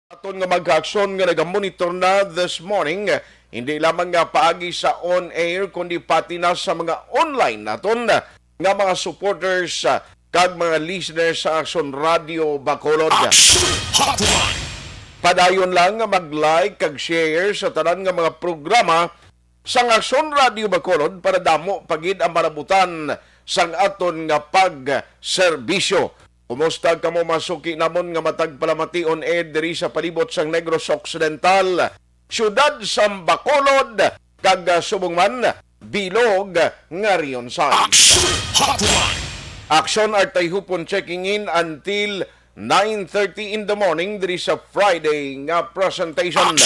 Aton nga mag-aksyon nga nagamonitor na this morning, hindi lamang nga paagi sa on-air, kundi pati na sa mga online naton nga mga supporters kag mga listeners sa Aksyon Radio Bacolod. Padayon lang nga mag-like kag share sa tanan nga mga programa sa Aksyon Radio Bacolod para damo pagid ang marabutan sang aton nga pag-serbisyo. Kumusta ka mo masuki namon nga matag palamati on air diri sa palibot sang Negros Occidental, syudad sa Bacolod, kag subong man bilog nga riyon sa Aksyon artay hupon checking in until 9:30 in the morning diri sa Friday nga presentation.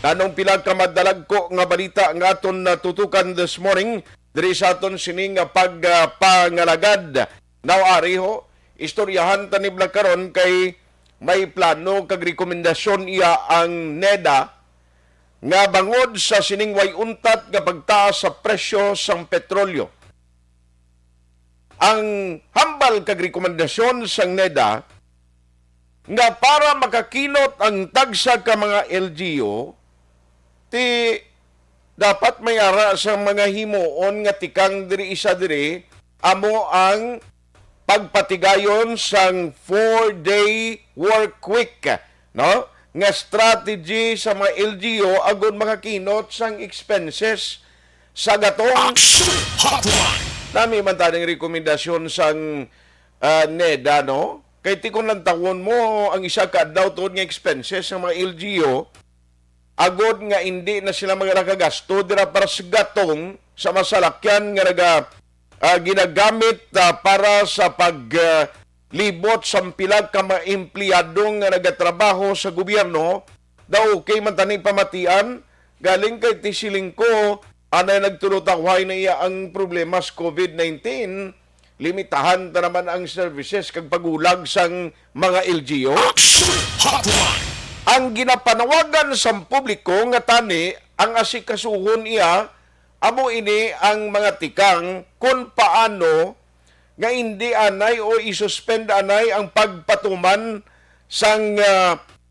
Tanong pila ka madalag ko nga balita nga aton natutukan this morning diri sa aton sining pagpangalagad. Now, ariho, istoryahan tanibla karon kay may plano kag rekomendasyon iya ang NEDA nga bangod sa siningway untat nga pagtaas sa presyo sang petrolyo. Ang hambal kag rekomendasyon sang NEDA nga para makakinot ang tagsa ka mga LGU, ti dapat may ara sa mga himuon nga tikang diri isa diri amo ang pagpatigayon sang 4-day work week, no? Nga strategy sa mga LGU agud makakinot sang expenses sa gatong nami man taning rekomendasyon sang NEDA, no? Kay tikon lang tawon mo ang isa ka adlaw tuod nga expenses sa mga LGU agud nga hindi na sila magagasto dira para sa gatong sa masalakyan nga ginagamit para sa paglibot sa pilag ka mga empleyado nga nagatrabaho sa gobyerno, daw okay man taning pamatian, galing kay tisiling ko, anay nagtulot-akwahay na iya ang problema sa COVID-19, limitahan ta naman ang services kag pagulag sang mga LGU. Ang ginapanawagan sa publiko nga tani, ang asikasuhon iya, amo ini ang mga tikang kung paano nga hindi anay o isuspend anay ang pagpatuman sang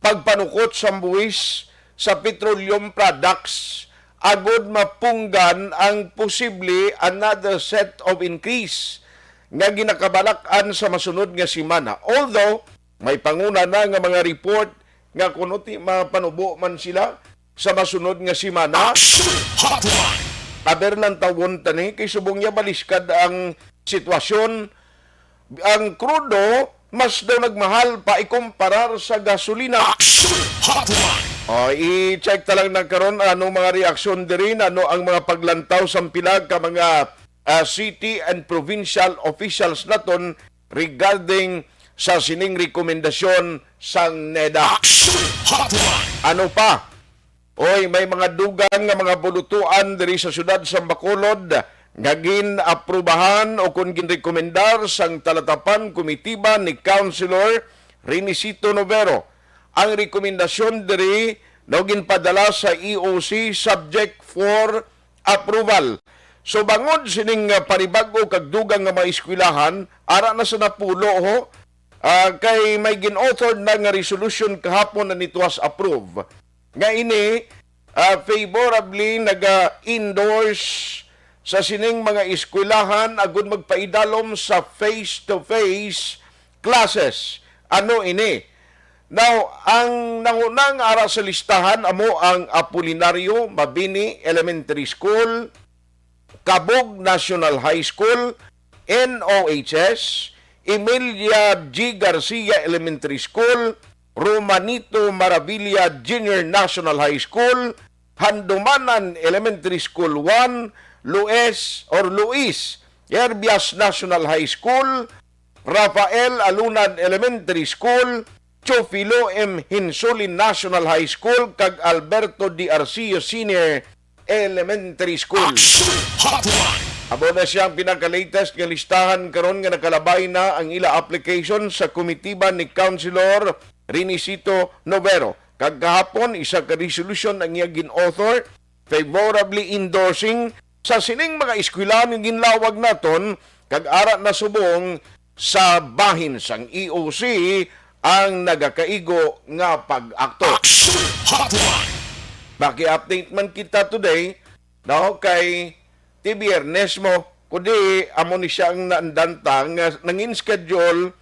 pagpanukot sa buwis sa petroleum products agud mapunggan ang posible another set of increase nga ginakabalak-an sa masunod nga semana. Although may panguna na nga mga report nga kuno ti mapanubo man sila sa masunod nga semana. Aber lang tawon tani kay subong niya baliskad ang sitwasyon. Ang krudo mas daw nagmahal pa ikumparar sa gasolina. I-check talang nagkaroon ano mga reaksyon diri, ano ang mga paglantaw sa pilag ka mga city and provincial officials naton regarding sa sining rekomendasyon sang NEDA. Ano pa? Oy, may mga dugang nga mga bulutuan diri sa syudad sa Bacolod nga gin-aprubahan o kung gin-rekomendar sang talatapan komitiba ni Councilor Renisito Novero. Ang rekomendasyon diri daw ginpadala sa EOC subject for approval. So bangod sining panibago kag dugang nga mga eskwelahan, ara na sa napulo ho, kay may gin-authored na nga resolution kahapon na nito was approve. Nga ini favorably naga-endorse sa sining mga eskwelahan agud magpaidalom sa face-to-face classes. Ano ini? Now, ang nangunang ara sa listahan amo ang Apolinario Mabini Elementary School, Cabog National High School, NOHS, Emilia G. Garcia Elementary School, Romanito Maravilla Junior National High School, Handumanan Elementary School 1, Luis Herbias National High School, Rafael Alunan Elementary School, Chofilo M. Hinsulin National High School, kag Alberto D. Arcillo Senior Elementary School. Abo na siyang pinaka-latest nga listahan karon nga nakalabay na ang ila application sa komitiba ni Councilor Renisito Novero. Kagahapon, isa ka resolution ang iya gin-author favorably endorsing sa sining mga eskwelahan nga ginlawag naton kag ara na subong sa bahin sang EOC ang nagakaigo nga pag-akto. Action Hotline. Maki-update man kita today no kay ti Biyernes mo kundi amo ni siyang naandanta nga nangin schedule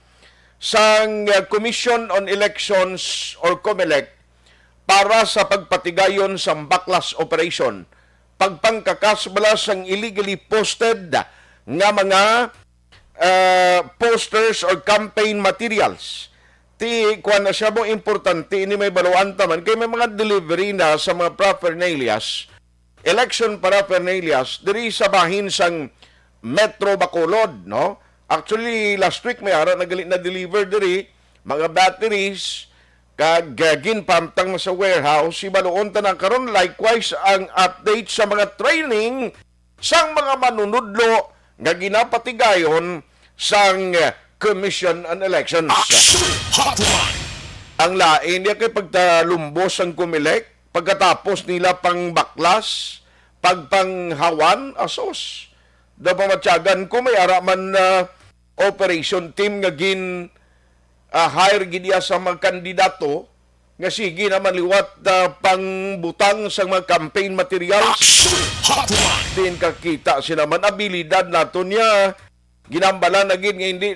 sang Commission on Elections or COMELEC para sa pagpatigayon sa baklas operation pagpangkakas bala sang illegally posted nga mga posters or campaign materials. Ti kuan na siya mo importante ini may baluan taman kay may mga delivery na sa mga paraphernalias, election paraphernalias diri sa bahin sang Metro Bacolod, no? Actually last week may ara nagali na deliver diri mga batteries kag ginpamtang sa warehouse si baluon ta na karon likewise ang update sa mga training sang mga manunudlo nga ginapatigayon sang Commission on Elections. Action Hotline. Ang lain niya kay pagtalumbos ang COMELEC pagkatapos nila pang baklas, pagpanghawan, asos. Da pamatyagan ko may araman na operation team nga hire gidiya sa mga kandidato nga sige naman liwat pangbutang sa mga campaign materials. Action Hotline. Din kakita sila man abilidad nato niya ginambala na gid nga hindi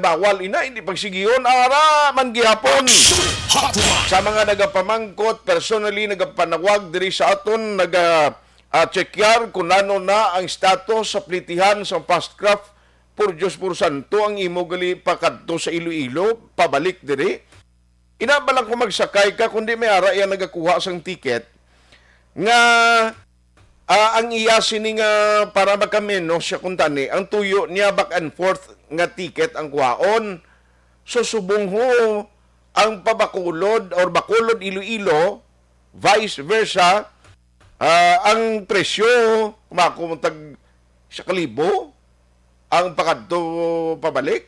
bawal hindi pagsigiyon ara man gihapon Hotline. sa mga nagapamangkot personally nagapanawag diri sa aton checkar kung ano na ang status sa plitihan sa Fastcraft por Diyos por Santo ang imo gali pakadto sa Iloilo pabalik diri inabalang ko magsakay ka kundi may ara yan nagakuha sang ticket nga ang iya sini nga para makameno siya kuntani ang tuyo niya back and forth nga ticket ang kuhaon so subong ho ang pabakulod or Bacolod Iloilo vice versa ang presyo makuntag sa kalibo ang pakadto pabalik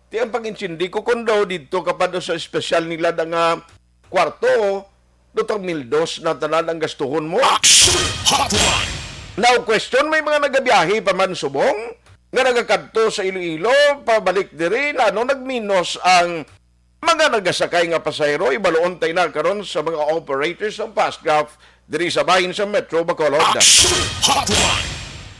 ti ang pag-insindi ko kundo dito kapado sa espesyal nila nga kwarto Dr. Mildos na tanan ang gastuhon mo. Action Hotline. Now, question, may mga nagabiyahe pa man subong nga nagakadto sa Iloilo, pabalik diri na nagminos ang mga nagasakay nga pasahero, ibaloon tayo na karon sa mga operators ng Fastcraft diri sa bahin sa Metro Bacolod. Action Hotline.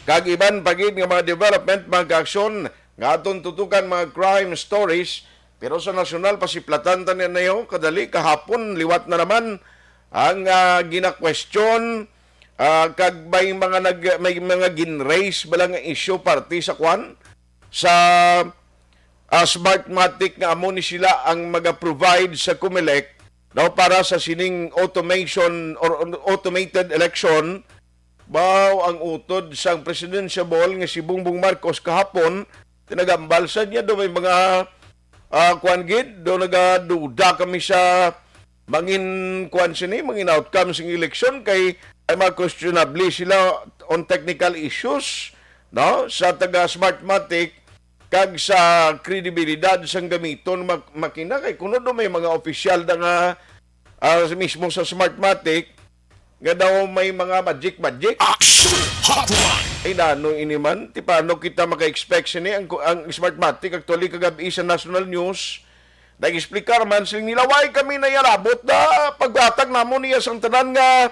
Kagiban pagid nga mga development, mga aksyon nga aton tutukan mga crime stories, pero sa nasyonal pasiplatan tanan na yun, kadali kahapon liwat na naman ang gina-question kag may mga gin-raise bala nga issue party sa kwan sa Smartmatic nga amo ni sila ang maga-provide sa COMELEC daw para sa sining automation or automated election. Baw ang utod sang presidential nga si Bongbong Marcos kahapon tinagambal sa niya do may mga kwan gid do nagaduda kami sa mangin kwan sini mangin outcomes ng election kay ay mga questionably sila on technical issues no sa taga Smartmatic kag sa kredibilidad sang gamiton makina kay kuno do may mga opisyal da nga mismo sa Smartmatic nga daw may mga magic Action Hotline. ay nano ini man ti paano kita maka-expect sini ang Smartmatic actually kagabi sa national news nag-explicar man sila nilaway kami na yarabot na pagbatag namo niya sang tanan nga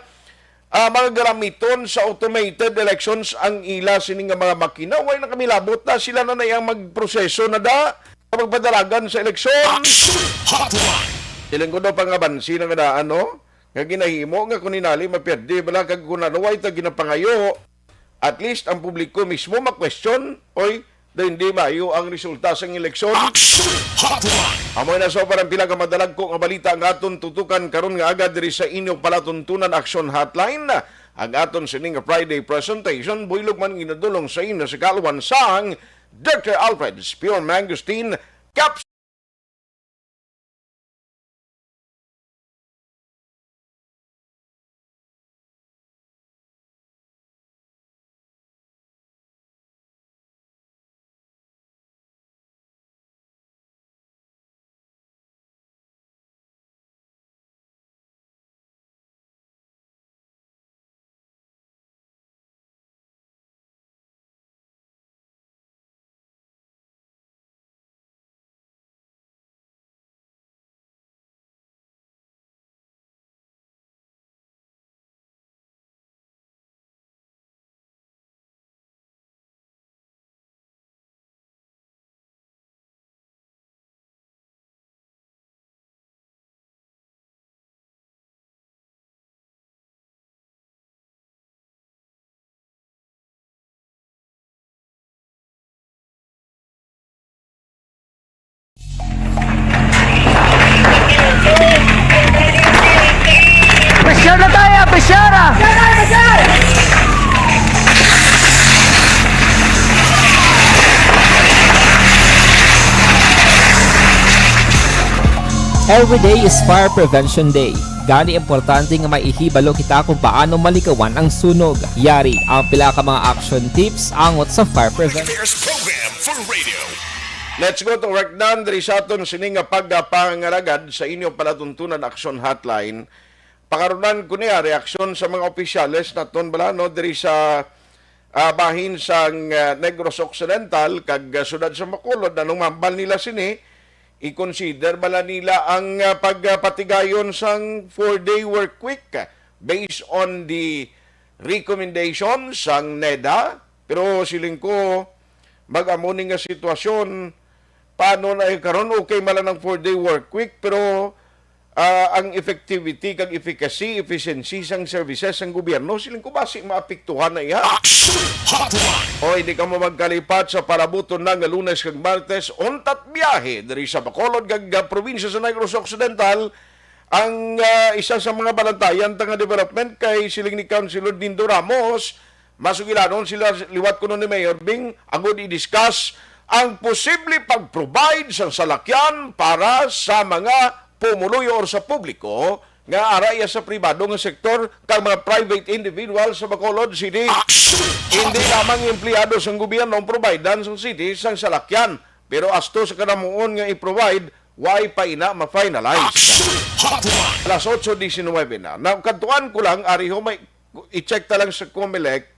mga garamiton sa automated elections ang ila sini nga mga makina way na kami labot na sila na nayang magproseso na da pagpadalagan sa eleksyon. Action Hotline. Silang ko daw pangabansi na nga nga ginahimo nga kuninali maperde bala kag kunanaway ta ginapangayo at least ang publiko mismo ma-question oy da hindi mayo ang resulta sa eleksyon. Action Hotline. Amoy na so parang pila ka madalag ko nga balita ang aton tutukan karon nga agad diri sa inyong palatuntunan Action Hotline ang aton sining Friday presentation buylog man ginadulong sa inyo sa kaluwan sang Dr. Alfred Spion Mangustin Caps Every day is Fire Prevention Day. Gani importante nga maihibalo kita kung paano malikawan ang sunog. Yari ang pila ka mga action tips angot sa fire prevention. There's program for radio. Let's go to work down. Diri sa aton sining nga pagpangaragad sa inyong palatuntunan action hotline. Pakarunan ko niya reaksyon sa mga opisyales naton bala no diri sa bahin sa Negros Occidental kag sudad sa Bacolod anong mambal nila sini i-consider bala nila ang pagpatigayon sang 4-day work week based on the recommendation sang NEDA. Pero siling ko mag-amuni nga sitwasyon paano na karon okay mala ng 4-day work week pero ang effectivity kag efficiency sang services sang gobyerno siling ko basi maapektuhan na iya. Action Hotline. O hindi ka mo magkalipat sa parabuton ng Lunes kag Martes untat biyahe diri sa Bacolod kag probinsya sa Negros Occidental ang isa sa mga balantayan tanga development kay siling ni Councilor Dindo Ramos. Masugilanon sila liwat kuno ni Mayor Bing agud i-discuss ang posible pag-provide sa salakyan para sa mga pumuluyo or sa publiko nga araya sa pribado nga sektor kag mga private individuals sa Bacolod City. Action Hindi Hotline. lamang empleyado sa gobyerno ang providean sa city sang salakyan. Pero asto sa kanamuon nga i-provide, why pa ina ma-finalize. Action Hotline. Alas 8:19 na. Nakantuan ko lang, ariho may i-check ta lang sa Comelec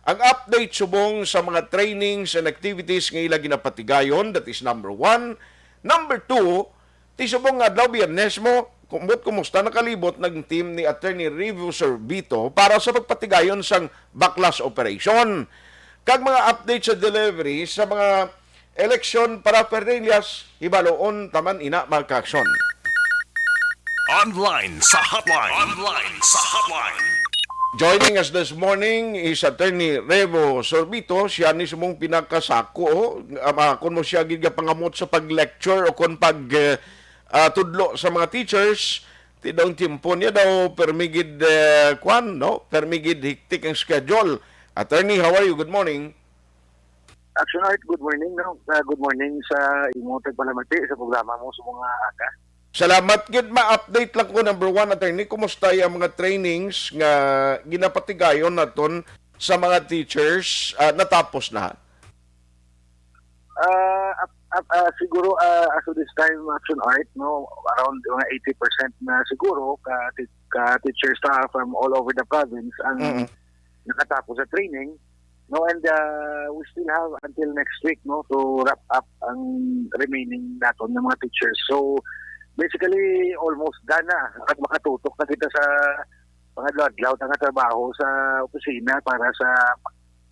ang update subong sa mga trainings and activities nga ila ginapatigayon. That is number 1. Number 2, tisubong nga daw biyernes mo, kumusta nakalibot ng team ni Attorney Review Sorbito para sa pagpatigayon sang backlash operation. Kag mga update sa delivery sa mga election para perdilyas, ibaloon taman ina magka-aksyon. Online sa hotline. Online sa hotline. Joining us this morning is Attorney Revo Sorbito. Siya ni sumong pinakasako. Kung mo siya gid pangamot sa pag-lecture o kung tudlo sa mga teachers, tidong timpo niya daw permigid permigid hiktik ang schedule. Attorney, how are you? Good morning. Action Art, good morning. No? Good morning sa imo tagpalamati sa programa mo sa mga aga. Salamat gid ma-update lang ko number 1 Attorney, kumusta yung mga trainings nga ginapatigayon naton sa mga teachers natapos na? Siguro as of this time Action Art, no, around mga 80% na siguro ka teacher staff from all over the province ang nakatapos sa training. No, and we still have until next week, no, to wrap up ang remaining naton ng mga teachers. So basically almost done na at makatutok na kita sa mga adlaw nga trabaho sa opisina para sa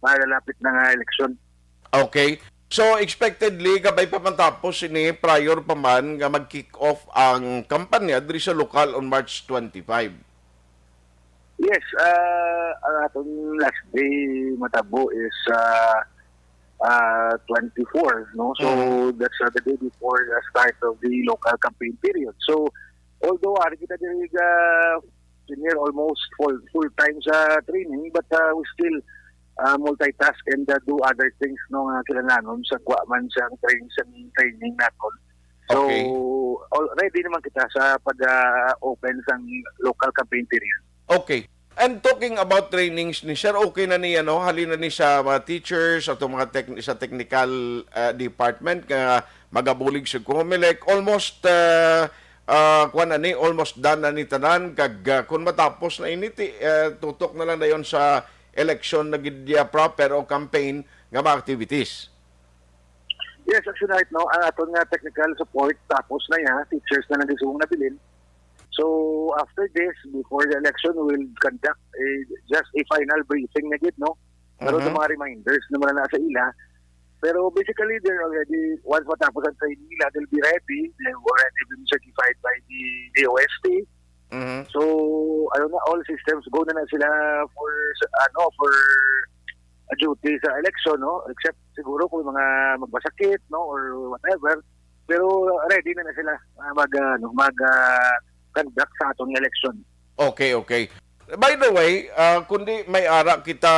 malalapit na nga eleksyon. Okay. So expectedly kabay pa matapos ini prior pa man nga mag-kick off ang kampanya diri sa lokal on March 25. Yes, ang atong last day matabo is 24, no? So that's the day before the start of the local campaign period. So although ari kita diri senior almost full time sa training, but we still multitask and do other things, no, nga kinahanglan sa man sa training naton. So Okay. already naman kita sa pag-open sa local campaign period. Okay. And talking about trainings ni Sir, okay na niya, no? Halina ni sa mga teachers at mga sa technical department nga magabulig sa Comelec. Almost almost done na ni tanan kag kung matapos na initi tutok na lang dayon sa election na gidya proper o campaign nga mga activities. Yes, actually right now, ang aton nga technical support tapos na ya, teachers na nagisung nabilin. So after this, before the election, we'll conduct just a final briefing na gid, no? Pero sa mga reminders na muna nasa ila. Pero basically, they're already, once matapos ang training nila, they'll be ready. They've already been certified by the DOST. So, all systems go na sila for a duty sa election, no? Except siguro kung mga magbasakit, no, or whatever. Pero ready na sila mag-conduct sa atong election. Okay. By the way, kundi may ara kita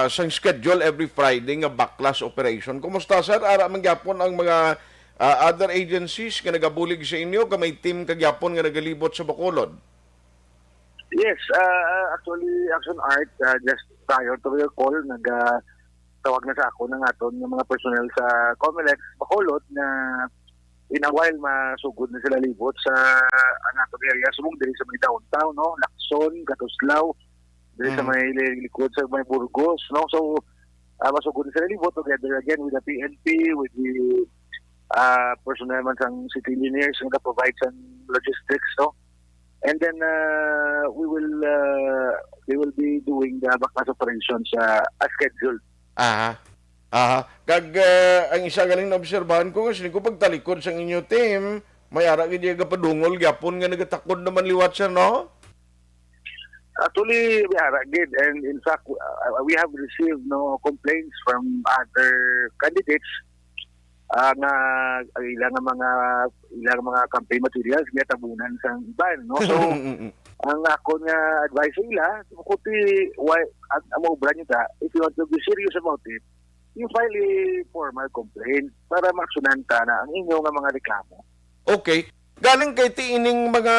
sa schedule every Friday nga backlash operation. Kumusta sir? Ara man gyapon ang mga other agencies nga nagabulig sa inyo, ka may team kagyapon nga nagalibot sa Bacolod? Yes, actually, Action Art, just prior to your call, tawag na sa ako ng aton ng mga personnel sa Comelec Bacolod na in a while masugod na sila libot sa atong area sumong diri sa may downtown, no, Lacson, Catuslao, diri sa may likod sa may Burgos, no. So masugod na sila libot together again with the PNP, with the personnel man sang city engineers nga provide sa logistics, no. And then they will be doing the backpass operations as scheduled. Aha. Kag ang isa galing na obserbahan ko kasi ko pagtalikod sa inyo team, may ara gid padungol gyapon nga nagatakod naman liwat sir, no? Actually, we are good, and in fact, we have received no complaints from other candidates na ilang mga campaign materials nga tabunan sa iban, no. So ang ako nga advice nila, kuti why ang obra nyo ta, if you want to be serious about it, you file a formal complaint para maaksyonan ta na ang inyo nga mga reklamo. Okay. Galing kay tiining mga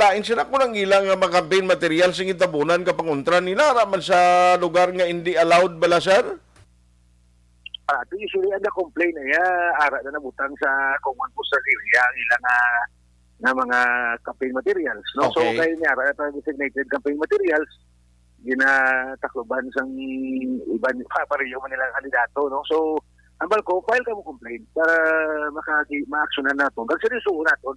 lain sila ko lang ilang mga campaign materials sing itabunan kapangontra nila raman sa lugar nga hindi allowed bala sir? Ito usually ang complaint niya, ara na nabutang sa common poster area ang ilang na mga campaign materials, no. Okay. So kay niya ara designated campaign materials ginatakloban sang iban pareho man nilang kandidato, no. So ang balko file ka mo complaint para ma-actionan nato. Kasi seryoso nato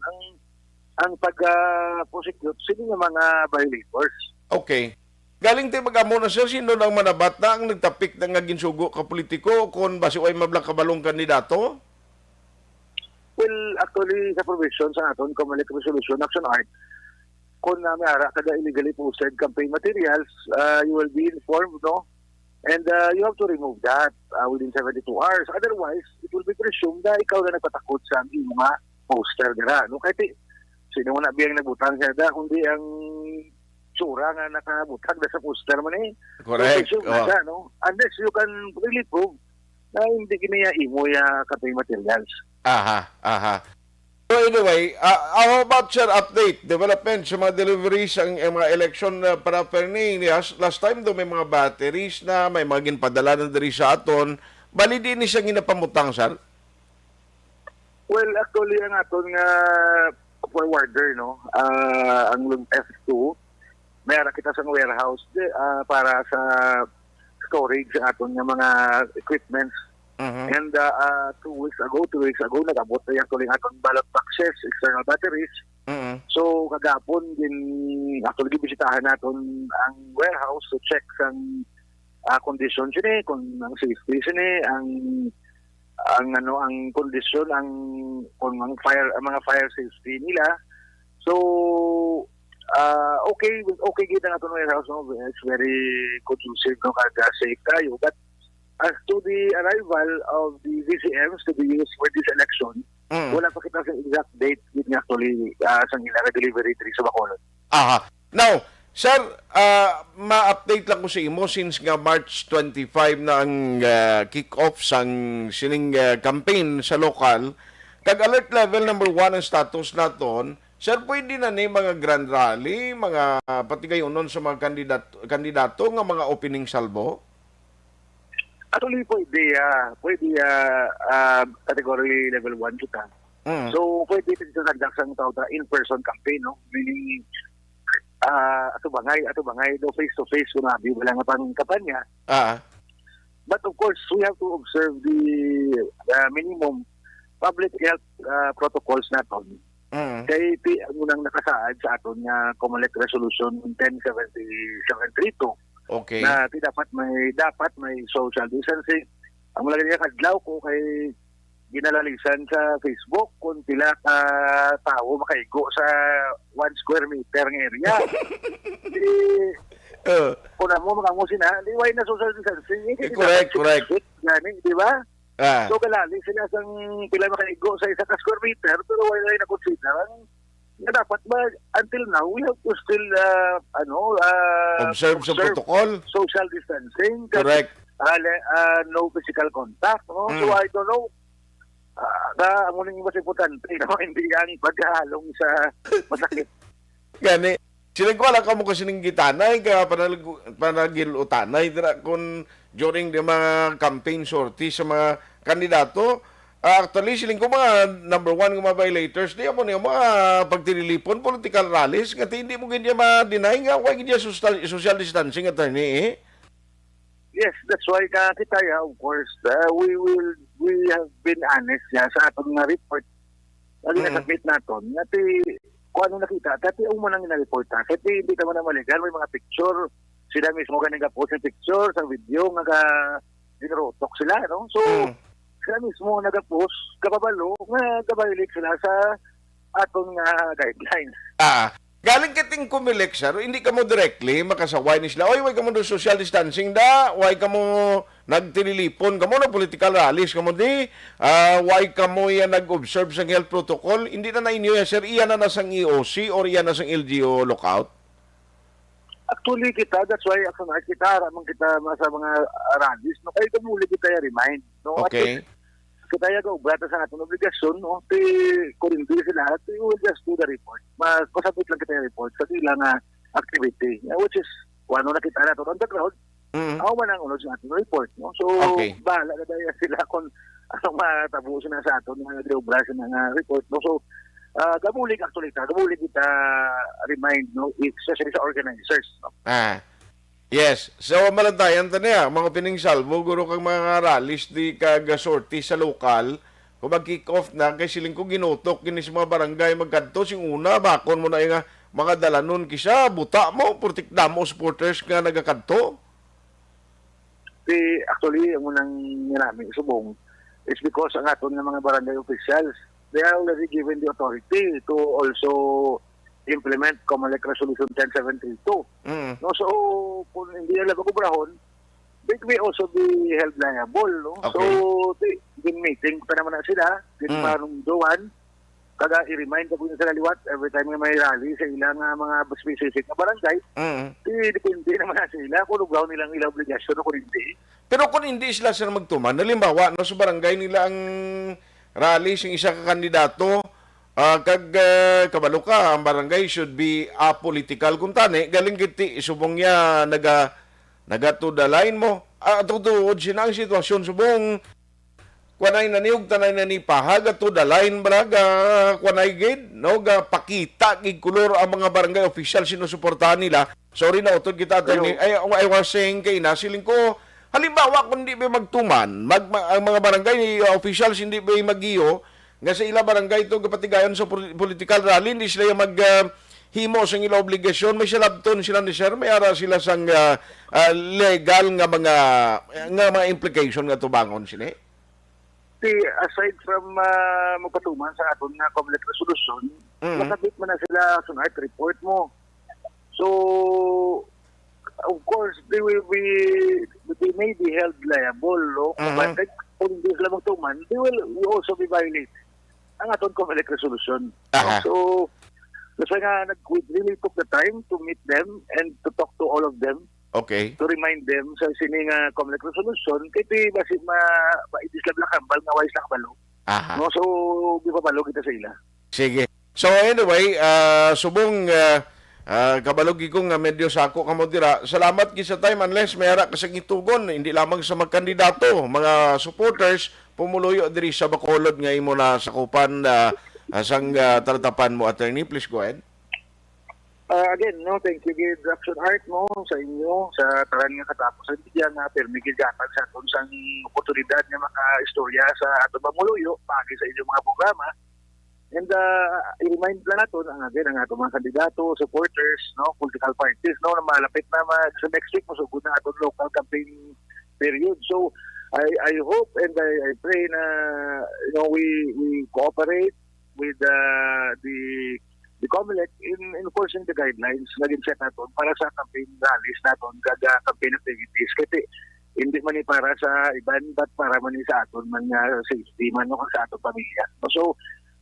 ang pag-prosecute sino nga mga violators. Okay. Galing tayo mag-amo na sir, sino lang manabat na ang nagtapik na nga ginsugo ka politiko kung basi ay mablak kabalong kandidato? Well, actually, sa provision sa aton, Comelec Resolution Action Art, kung may ara kada illegally posted campaign materials, you will be informed, no? And you have to remove that within 72 hours. Otherwise, it will be presumed na ikaw na nagpatakot sa mga poster nila. No? Kahit sino mo na biyang nagbutang siya da, kundi ang tsura nga nakabutang na sa poster mo na eh. Correct. So, no? Unless you can really prove na hindi kinaya imo yung campaign materials. Aha. So anyway, how about sir update, development sa mga deliveries ang mga election paraphernalias? Last time do may mga batteries na may mga ginpadala na diri sa aton. Bali din ni siya ginapamutang sir? Well, actually ang aton nga forwarder, no, ang F2, mayroon kita sa warehouse para sa storage sa aton nga mga equipments. And 2 weeks ago, nag-abot na actually atong ballot boxes, external batteries. So, kagapon, actually, bisitahan natin ang warehouse to check ang condition siya kung ang safety siya ang condition, kung ang mga fire safety nila. So, okay gid ang atong warehouse, no? It's very conducive, no, kaga safe tayo. But as to the arrival of the VCMs to be used for this election, wala pa kita sa exact date yun actually sa nila delivery sa Bacolod. Aha. Now, sir, ma-update lang ko sa imo since nga March 25 na ang kick-off sang sining campaign sa lokal. Kag alert level number 1 ang status naton. Sir, pwede na ni mga grand rally, mga pati kayo nun sa mga kandidato nga mga opening salvo? Actually, pwede category level 1 kita. So, pwede ito nagdak sa in-person campaign, no? Meaning, ato bangay, no, face-to-face, kung wala nga pang kampanya. But of course, we have to observe the minimum public health protocols natin. Kaya ang unang nakasaad sa aton nga Comelec Resolution 10-7732. Okay. Na dapat may social distancing. Ang malagay niya kadlaw ko kay ginalalisan sa Facebook kung pila ka tao makaigo sa 1 square meter ng area. Kung mo mga musina, liway na social distancing. Correct. Gani, di ba? So kalali sila sang pila makaigo sa 1 square meter pero wala na consider na dapat ba until now we have to still observe sa protocol, social distancing, correct, no physical contact, no? So I don't know Ang unang mas importante, no? Hindi ang pagkahalong sa masakit. Gani, silang ko ka mo kasi ng gitanay, kaya panagil utanay, kung during the mga campaign sorties sa mga kandidato, actually, siling ko mga number one mga violators, di mo niya mga pagtililipon, political rallies, kasi hindi mo ganyan ma-deny nga, why ganyan social distancing attorney eh? Yes, that's why kita of course, we have been honest sa atong nga report. Lagi na submit naton, ngati kung ano nakita, dati ang munang na-report na. Kasi hindi naman na maligal, may mga picture, sila mismo ka nag-post ng picture, sa video, dinrotok sila, no? So, sila mismo nag-post, kapabalo, nag-violate sila sa atong guidelines. Galing kiting kumilik siya, hindi ka mo directly makasaway ni sila. Oy, why ka mo do social distancing da? Why ka mo nagtililipon? Ka mo na political rallies? Ka mo di? Why ka mo yan nag-observe sa health protocol? Hindi na inyo yan, sir. Iyan na sang EOC or iyan na sang LGO lookout? Actually, that's why kita sa mga rallies, no? Kaya muli kita remind, no? Okay. Kita brata sa atong obligasyon, no? Kung hindi sila, we will just do the report. Masabit lang kita yung report sa ilang activity, which is, kung ano nakita natin on the ground, ako man ang unod sa atong report, no? So, bahala na dahil sila kung anong matabusin na sa aton ng obra sa mga report, no? So, gamulig kita remind, no? Especially sa organizers, no? Yes. So, malantayan taniya, mga piningsalvo, guro kang mga rallies di kagasorti sa lokal, kung mag-kick off na, kay siling ko ginutok, kinis mga barangay, magkanto, sing una, bakon mo na yung mga dalanon kisa, buta mo, purtikda mo, supporters nga nagakanto. Actually, ang unang namin subong is because ang aton ng mga barangay officials, they are already given the authority to also implement COMELEC Resolution 10732. No, so kung hindi nila magubrahon, they may also be held liable, no? Okay. So din meeting pa naman na sila, din marunduan, kada i-remind ko sila liwat every time na may rally sa ilang mga specific na barangay. Depende naman na sila kung lugaw nilang ilang obligasyon o kung hindi. Pero kung hindi sila sir magtuman, nalimbawa, no, sa barangay nila ang rally, yung isa ka kandidato, kabalo ka, ang barangay should be apolitical kung tani, galing kiti, subong niya, to the line mo. Tutuod siya ang sitwasyon, subong, kwanay naniog, tanay nanipahag, to the line, baraga, kwanay gid, no, pakita, gigkulor ang mga barangay official, sinusuportahan nila. Sorry na, utod kita, I was saying kay na, siling ko, halimbawa, kung hindi ba magtuman, ang mga barangay officials hindi ba mag-iyo, nga sa ila barangay ito kapatigayon sa political rally, hindi sila yung himo sa ila obligasyon, may silabton sila ni sir, may ara sila sang legal nga mga implication nga tubangon sila. Aside from magpatuman sa aton nga COMELEC resolution, masabit man na sila sa art report mo. So, of course, they may be held liable, no? But kung hindi sila magtuman, they will also be violated ang aton COMELEC resolution. So, that's why we really took the time to meet them and to talk to all of them. Okay. To remind them sa sining COMELEC resolution, kaya basi ma-idislab lang kambal nga wais lang kabalo. No, so, di pa balo kita sa ila. Sige. So, anyway, subong kabalogi ko nga medyo sako kamo dira. Salamat sa time unless may ara ka sa gitugon, hindi lamang sa magkandidato, mga supporters, pumuluyo diri sa Bacolod nga imo na sakupan sang talatapan mo, attorney. Please go ahead. Again, no, thank you, Gid Action Art, no, sa inyo, sa taran nga katapos. Hindi yan permigigatan sa aton sang oportunidad nga maka-istorya sa aton mamuluyo, pagi sa inyong mga programa. And i-remind lang natin ang ating mga kandidato, supporters, no, political parties, no, na malapit na sa next week masugod na ating local campaign period. So I hope and I pray na we cooperate with the COMELEC in enforcing the guidelines na set natin para sa campaign rallies natin, campaign activities. Kasi hindi man para sa iban, but para man sa aton man safety man no, sa aton pamilya. So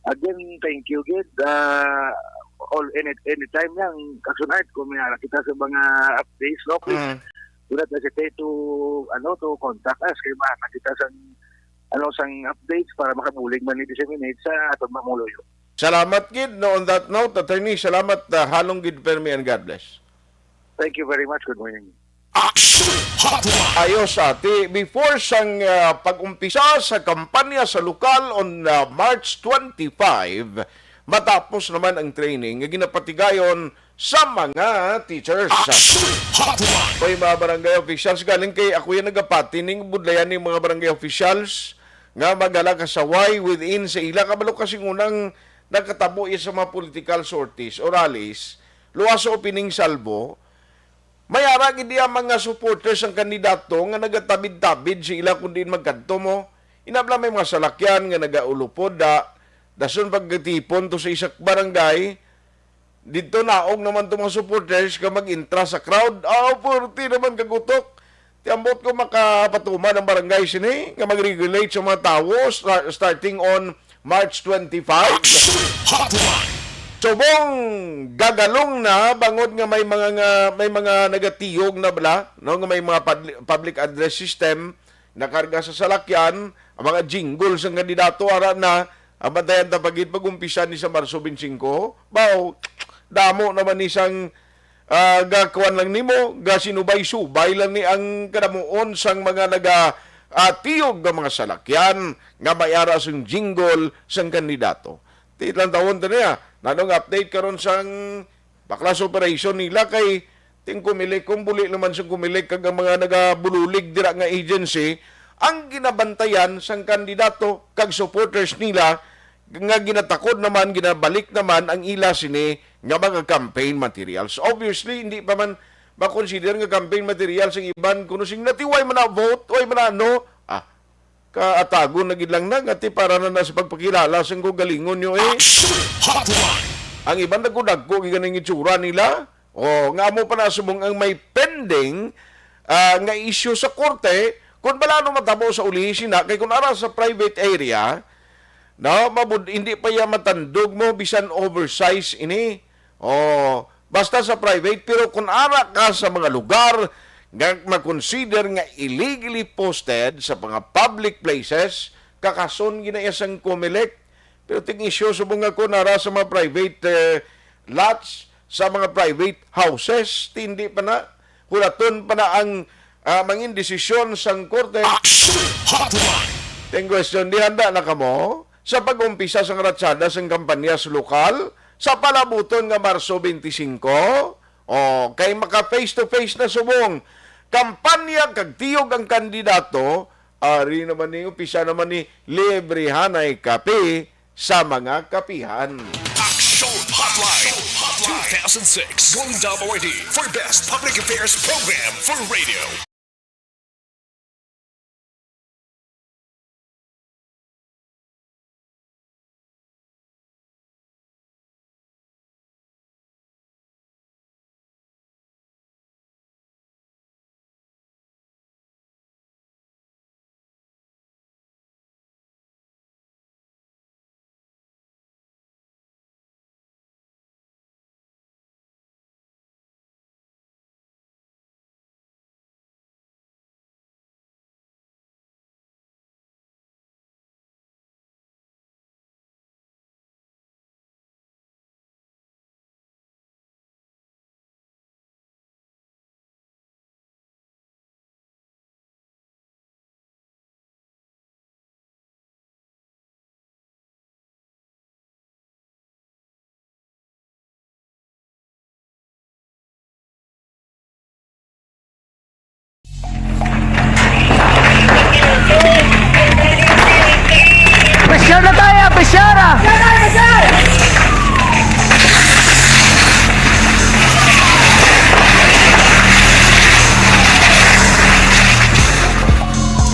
again, thank you, Gid. Anytime lang, kasunod, kung may kita sa mga updates, no, please, do not hesitate to contact us. Kaya makakita sa sang updates para makabulig man i-disseminate sa atong mamuluyo. Salamat gid no on that note, attorney. Salamat halong gid permi and God bless. Thank you very much. Good morning. Action Hotline. Ayos ati, before sang pag-umpisa sa kampanya sa lokal on March 25, matapos naman ang training nga ginapatigayon sa mga teachers. Action Hotline. Koy mga barangay officials galing kay ako yung nagapati ning budlayan ng mga barangay officials nga magala kasaway within sa ila kabalo kasi unang nagkatabo sa mga political sorties o rallies luwas sa opening salvo. May arag hindi ang mga supporters ang kandidato nga nagatabid-tabid si ila kundi magkanto mo. Inabla may mga salakyan nga nagaulupod dason pagtipon to sa isak barangay. Dito naog naman to mga supporters ka mag-intra sa crowd. Purti naman kagutok. Tiambot ko makapatuman ang barangay sini nga mag-regulate sa mga tao starting on March 25. Action Hotline. Subong gagalong na bangod nga may mga nagatiyog na bala no nga may mga public address system na karga sa salakyan ang mga jingles ng kandidato ara na ang bantayan ta pagit pagumpisa ni sa Marso 25 baw damo naman isang gakuan lang nimo ga sinubay-subay lang ni ang kadamuon sang mga tiyog nga mga salakyan nga mayara sang jingle sang kandidato. Titlang taon ta niya nanong update karon sang baklas operation nila kay ting kumilik kung buli naman sang kumilik kag ang mga nagabululig dira nga agency ang ginabantayan sang kandidato kag supporters nila nga ginatakod naman ginabalik naman ang ila sini nga mga campaign materials. Obviously hindi pa man makonsider nga campaign materials ang iban kuno sing natiway man na vote way man ano kaatago na gid lang ngati para na sa pagpakilala sang galingon nyo Action Hotline. ang iban nagudagko giganing itsura nila nga mo pa nasubong ang may pending nga issue sa korte kung balano matabo sa ulihin na kay kung ara sa private area no hindi pa ya matandog mo bisan oversize ini basta sa private pero kung ara ka sa mga lugar nga makonsider nga illegally posted sa mga public places kakason ginayasang Comelec pero ting issue subong ako nara sa mga private lots sa mga private houses hindi pa na hulaton pa na ang mangin desisyon sang korte. Action Hotline. Ting question di handa na kamo sa pag-umpisa sang ratsada sang kampanya sa lokal sa palabuton nga Marso 25 kay maka face to face na subong kampanya kag tiyog ang kandidato ari naman ni upisa naman ni librehanay kape sa mga kapihan. Action Hotline. 2006 Golden Dove Award for Best Public Affairs Program for Radio. Presyar na tayo! Presyar!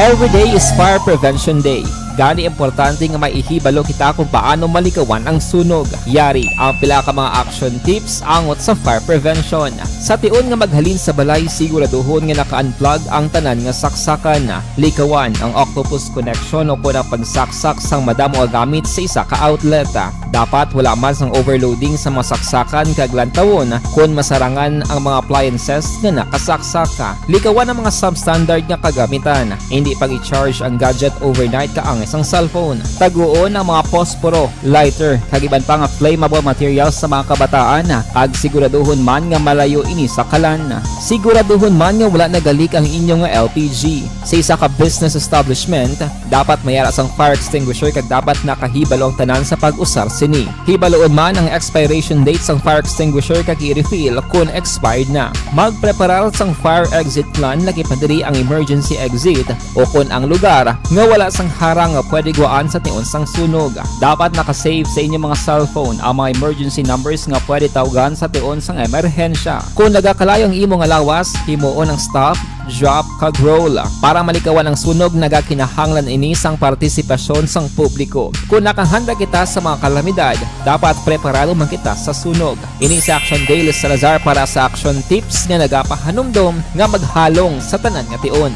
Every day is Fire Prevention Day. Gani importante nga maihibalo kita kung paano malikawan ang sunog. Yari ang pila ka mga action tips angot sa fire prevention. Sa tion nga maghalin sa balay, siguraduhon nga naka-unplug ang tanan nga saksakan. Likawan ang octopus connection o kung ang pagsaksak sang madamo nga gamit sa isa ka outlet. Dapat wala man sang overloading sa mga saksakan kag lantawon kung masarangan ang mga appliances nga nakasaksaka. Likawan ang mga substandard nga kagamitan. Hindi pag i-charge ang gadget overnight kaangis ang cellphone. Taguon ang mga posporo, lighter, kag iban pa nga flammable materials sa mga kabataan. Kag siguraduhon man nga malayo ini sa kalan. Siguraduhon man nga wala nagalik ang inyong LPG. Sa isa ka business establishment, dapat mayara sang fire extinguisher kag dapat nakahibalo ang tanan sa pag-usar sini. Hibaloon man ang expiration date sang fire extinguisher kag i-refill kung expired na. Magpreparar sang fire exit plan lagi pa diri ang emergency exit o kung ang lugar nga wala sang harang nga pwede guaan sa tion sang sunog. Dapat nakasave sa inyong mga cellphone ang mga emergency numbers nga pwede tawagan sa tion sang emerhensya. Kung nagakalayo ang imong lawas, himuon ang stop, drop kag roll. Para malikawan ang sunog, nagakinahanglan ini sang partisipasyon sang publiko. Kung nakahanda kita sa mga kalamidad, dapat preparado man kita sa sunog. Ini sa Action Daily Salazar para sa action tips nga nagapahanumdom nga maghalong sa tanan nga tion.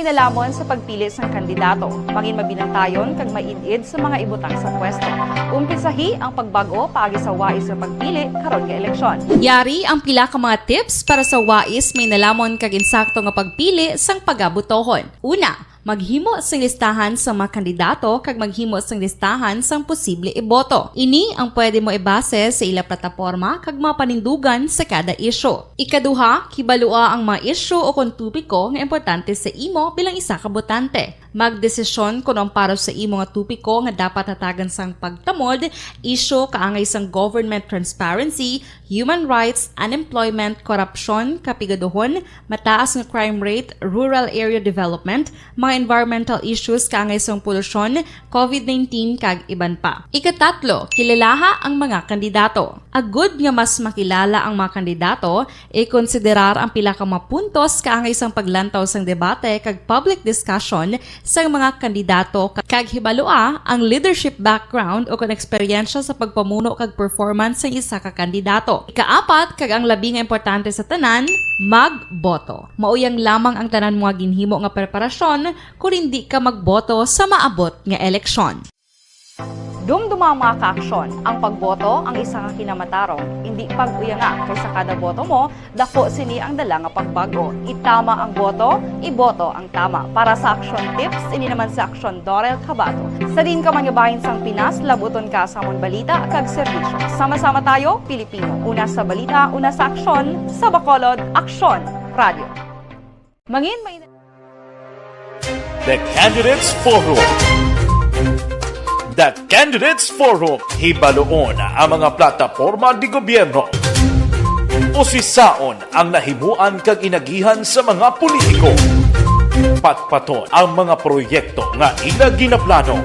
Nalamon sa pagpili ng kandidato, mangin mabinantayon kag maid-id sa mga ibutang sa pwesto. Umpisahi ang pagbago paagi sa wais sa pagpili karon nga eleksyon. Yari ang pila ka mga tips para sa wais may nalamon kag insakto nga pagpili sang pagabutohon. Una, maghimo sang listahan sa mga kandidato kag maghimo sang listahan sang posible iboto. Ini ang pwede mo ibase sa ila plataporma kag mga panindugan sa kada isyu. Ikaduha, kibalua ang mga isyu o kung tupiko nga importante sa imo bilang isa ka botante. Magdesisyon kung ang para sa imo nga tupiko nga dapat hatagan sang pagtamod, isyu kaangay sang government transparency, human rights, unemployment, korupsyon, kapigaduhon, mataas nga crime rate, rural area development, mga environmental issues kaangay sang polusyon, COVID-19 kag iban pa. Ikatatlo, kilalaha ang mga kandidato. Agud nga mas makilala ang mga kandidato, i-konsiderar ang pila ka mga puntos kaangay sang paglantaw sang debate kag public discussion sang mga kandidato kag hibalua ang leadership background o kung eksperyensya sa pagpamuno kag performance sa isa ka kandidato. Ikaapat kag ang labi nga importante sa tanan, magboto. Mauyang lamang ang tanan mga ginhimo nga preparasyon kung hindi ka magboto sa maabot nga eleksyon. Dumduma ang mga kaaksyon, ang pagboto ang isa ka kinamatarong. Hindi pag-uyanga kaysa kada boto mo, dako sini ang dala nga pagbago. Itama ang boto, iboto ang tama. Para sa action tips, ini naman sa action Dorel Cabato. Sa din ka manyabahin sang Pinas, labuton ka sa amon balita kag serbisyo. Sama-sama tayo, Pilipino. Una sa balita, una sa aksyon, sa Bacolod, Aksyon Radio. Mangin may The Candidates Forum. The Candidates Forum, hibaloon ang mga plataporma di gobyerno. Usisaon ang nahimuan kag inagihan sa mga politiko. Patpaton ang mga proyekto nga ila ginaplano.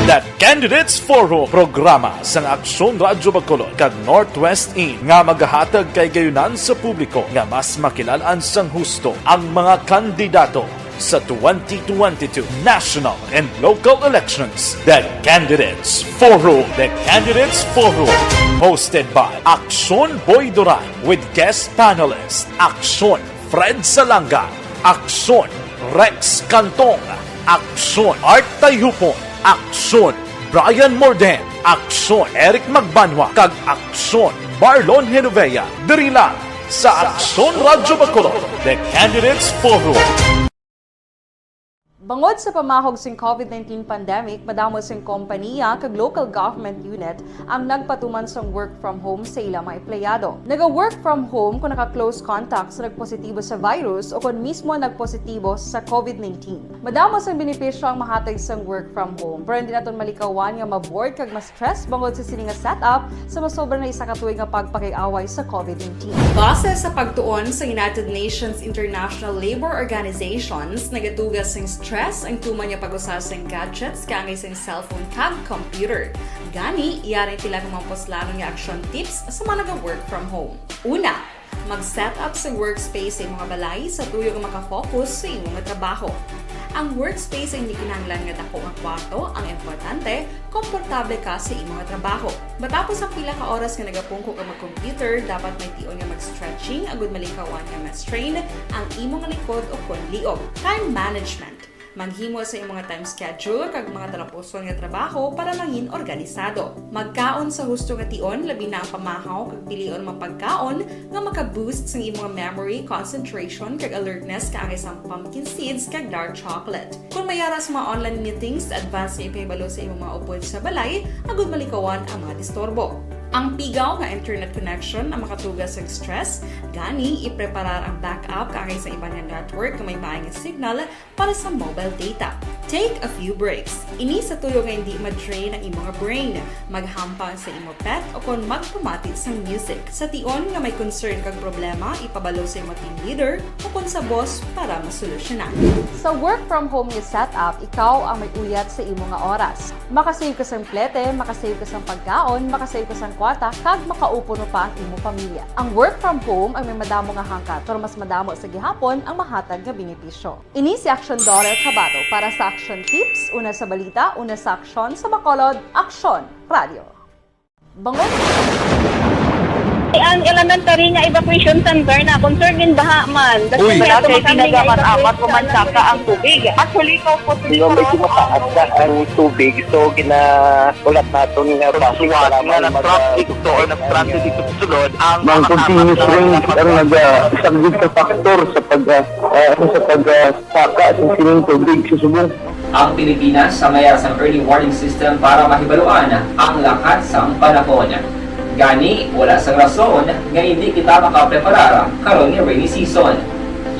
The Candidates Forum, programa sang Aksyon Radyo Bacolod kag Northwest In nga magahatag kay gayunan sa publiko nga mas makilalaan sang husto ang mga kandidato sa 2022 national and local elections. The Candidates Forum. The Candidates Forum. Hosted by Aksyon Boy Duran with guest panelist Aksyon Fred Salanga, Aksyon Rex Cantong, Aksyon Art Tayhupon, Aksyon Brian Morden, Aksyon Eric Magbanwa, kag Aksyon Marlon Genovea. Diri lang sa Aksyon Radyo Bacolod. The Candidates Forum. Bangod sa pamahog sing COVID-19 pandemic, madamo sing kompanya kag local government unit ang nagpatuman sang work from home sa ilang mga empleyado. Naga-work from home kung naka-close contact sa nagpositibo sa virus o kung mismo nagpositibo sa COVID-19. Madamo sang benepisyo ang mahatag sang work from home, pero hindi naton malikawan nga ma-bored kag ma-stress bangod sa sini nga setup sa masobra na isa ka tuig nga pagpakiaway sa COVID-19. Base sa pagtuon sa United Nations International Labor Organizations, nagatugas sing stress ang tuman niya pag-usar sa gadgets kangay sa cellphone kag computer. Gani, iyarin tila ng mga poslano nga action tips sa mga nag-work from home. Una, Mag-set up sa workspace sa imong balay sa tuyo nga makafocus sa imong nga trabaho. Ang workspace ay hindi kinahanglan nga dako nga kwarto, ang importante, komportable ka sa imong nga trabaho. Matapos ang pila ka oras nga nagapungko ka mag-computer, dapat may tion nga mag-stretching agud malikawan nga ma-strain ang imong likod o kon liog. Time management. Maghimo sa imong nga time schedule kag mga talapuson nga trabaho para mangin organisado. Magkaon sa husto nga tion, labi na ang pamahaw kag pilion mapagkaon nga maka-boost sa imong memory, concentration kag alertness kaangay sa pumpkin seeds kag dark chocolate. Kung mayara sa mga online meetings, advance na ipahibalo sa imong mga upod sa balay, agud malikawan ang mga disturbo. Ang pigaw nga internet connection ang makatugas sa stress, gani ipreparar ang backup kaangay sa ibang nga network nga may maayong nga signal para sa mobile data. Take a few breaks. Ini sa tuyo nga hindi ma-drain ang imong brain, maghampang sa imong pet o kon magpamati sa music. Sa tion nga may concern kag problema, ipabalo sa imong team leader o kon sa boss para masolusyonan. Sa work from home nga setup, ikaw ang may uyat sa imong nga oras. Makasave ka sa plete, makasave ka sa pagkaon, makasave ka sa kwata, kag makaupo no pa ang imong pamilya. Ang work from home ay may madamo nga hangkat, pero mas madamo sa gihapon ang mahatag nga benepisyo. Ini si Action Dorel Cabato para sa Action Tips, una sa balita, una sa aksyon sa Bacolod, Action Radio. Bangon! Ang elementary nga evacuation center na concern din baha man. Kasi Kasi pinagamat-amat kumansaka ang tubig. Actually, ikaw po Medyo mataas na ang tubig. So, ulat natin nga Pasuwat nga nag-traffic to or nag-transit dito sa sulod ang Mang continuous rain ang nag-subject sa factor sa pagsaka at sining tubig sa subong. Ang Pilipinas sa mayroon sa early warning system para mahibaluan ang lakas ng panahon. Gani, wala sang rason nga hindi kita makapreparar karon nga rainy season.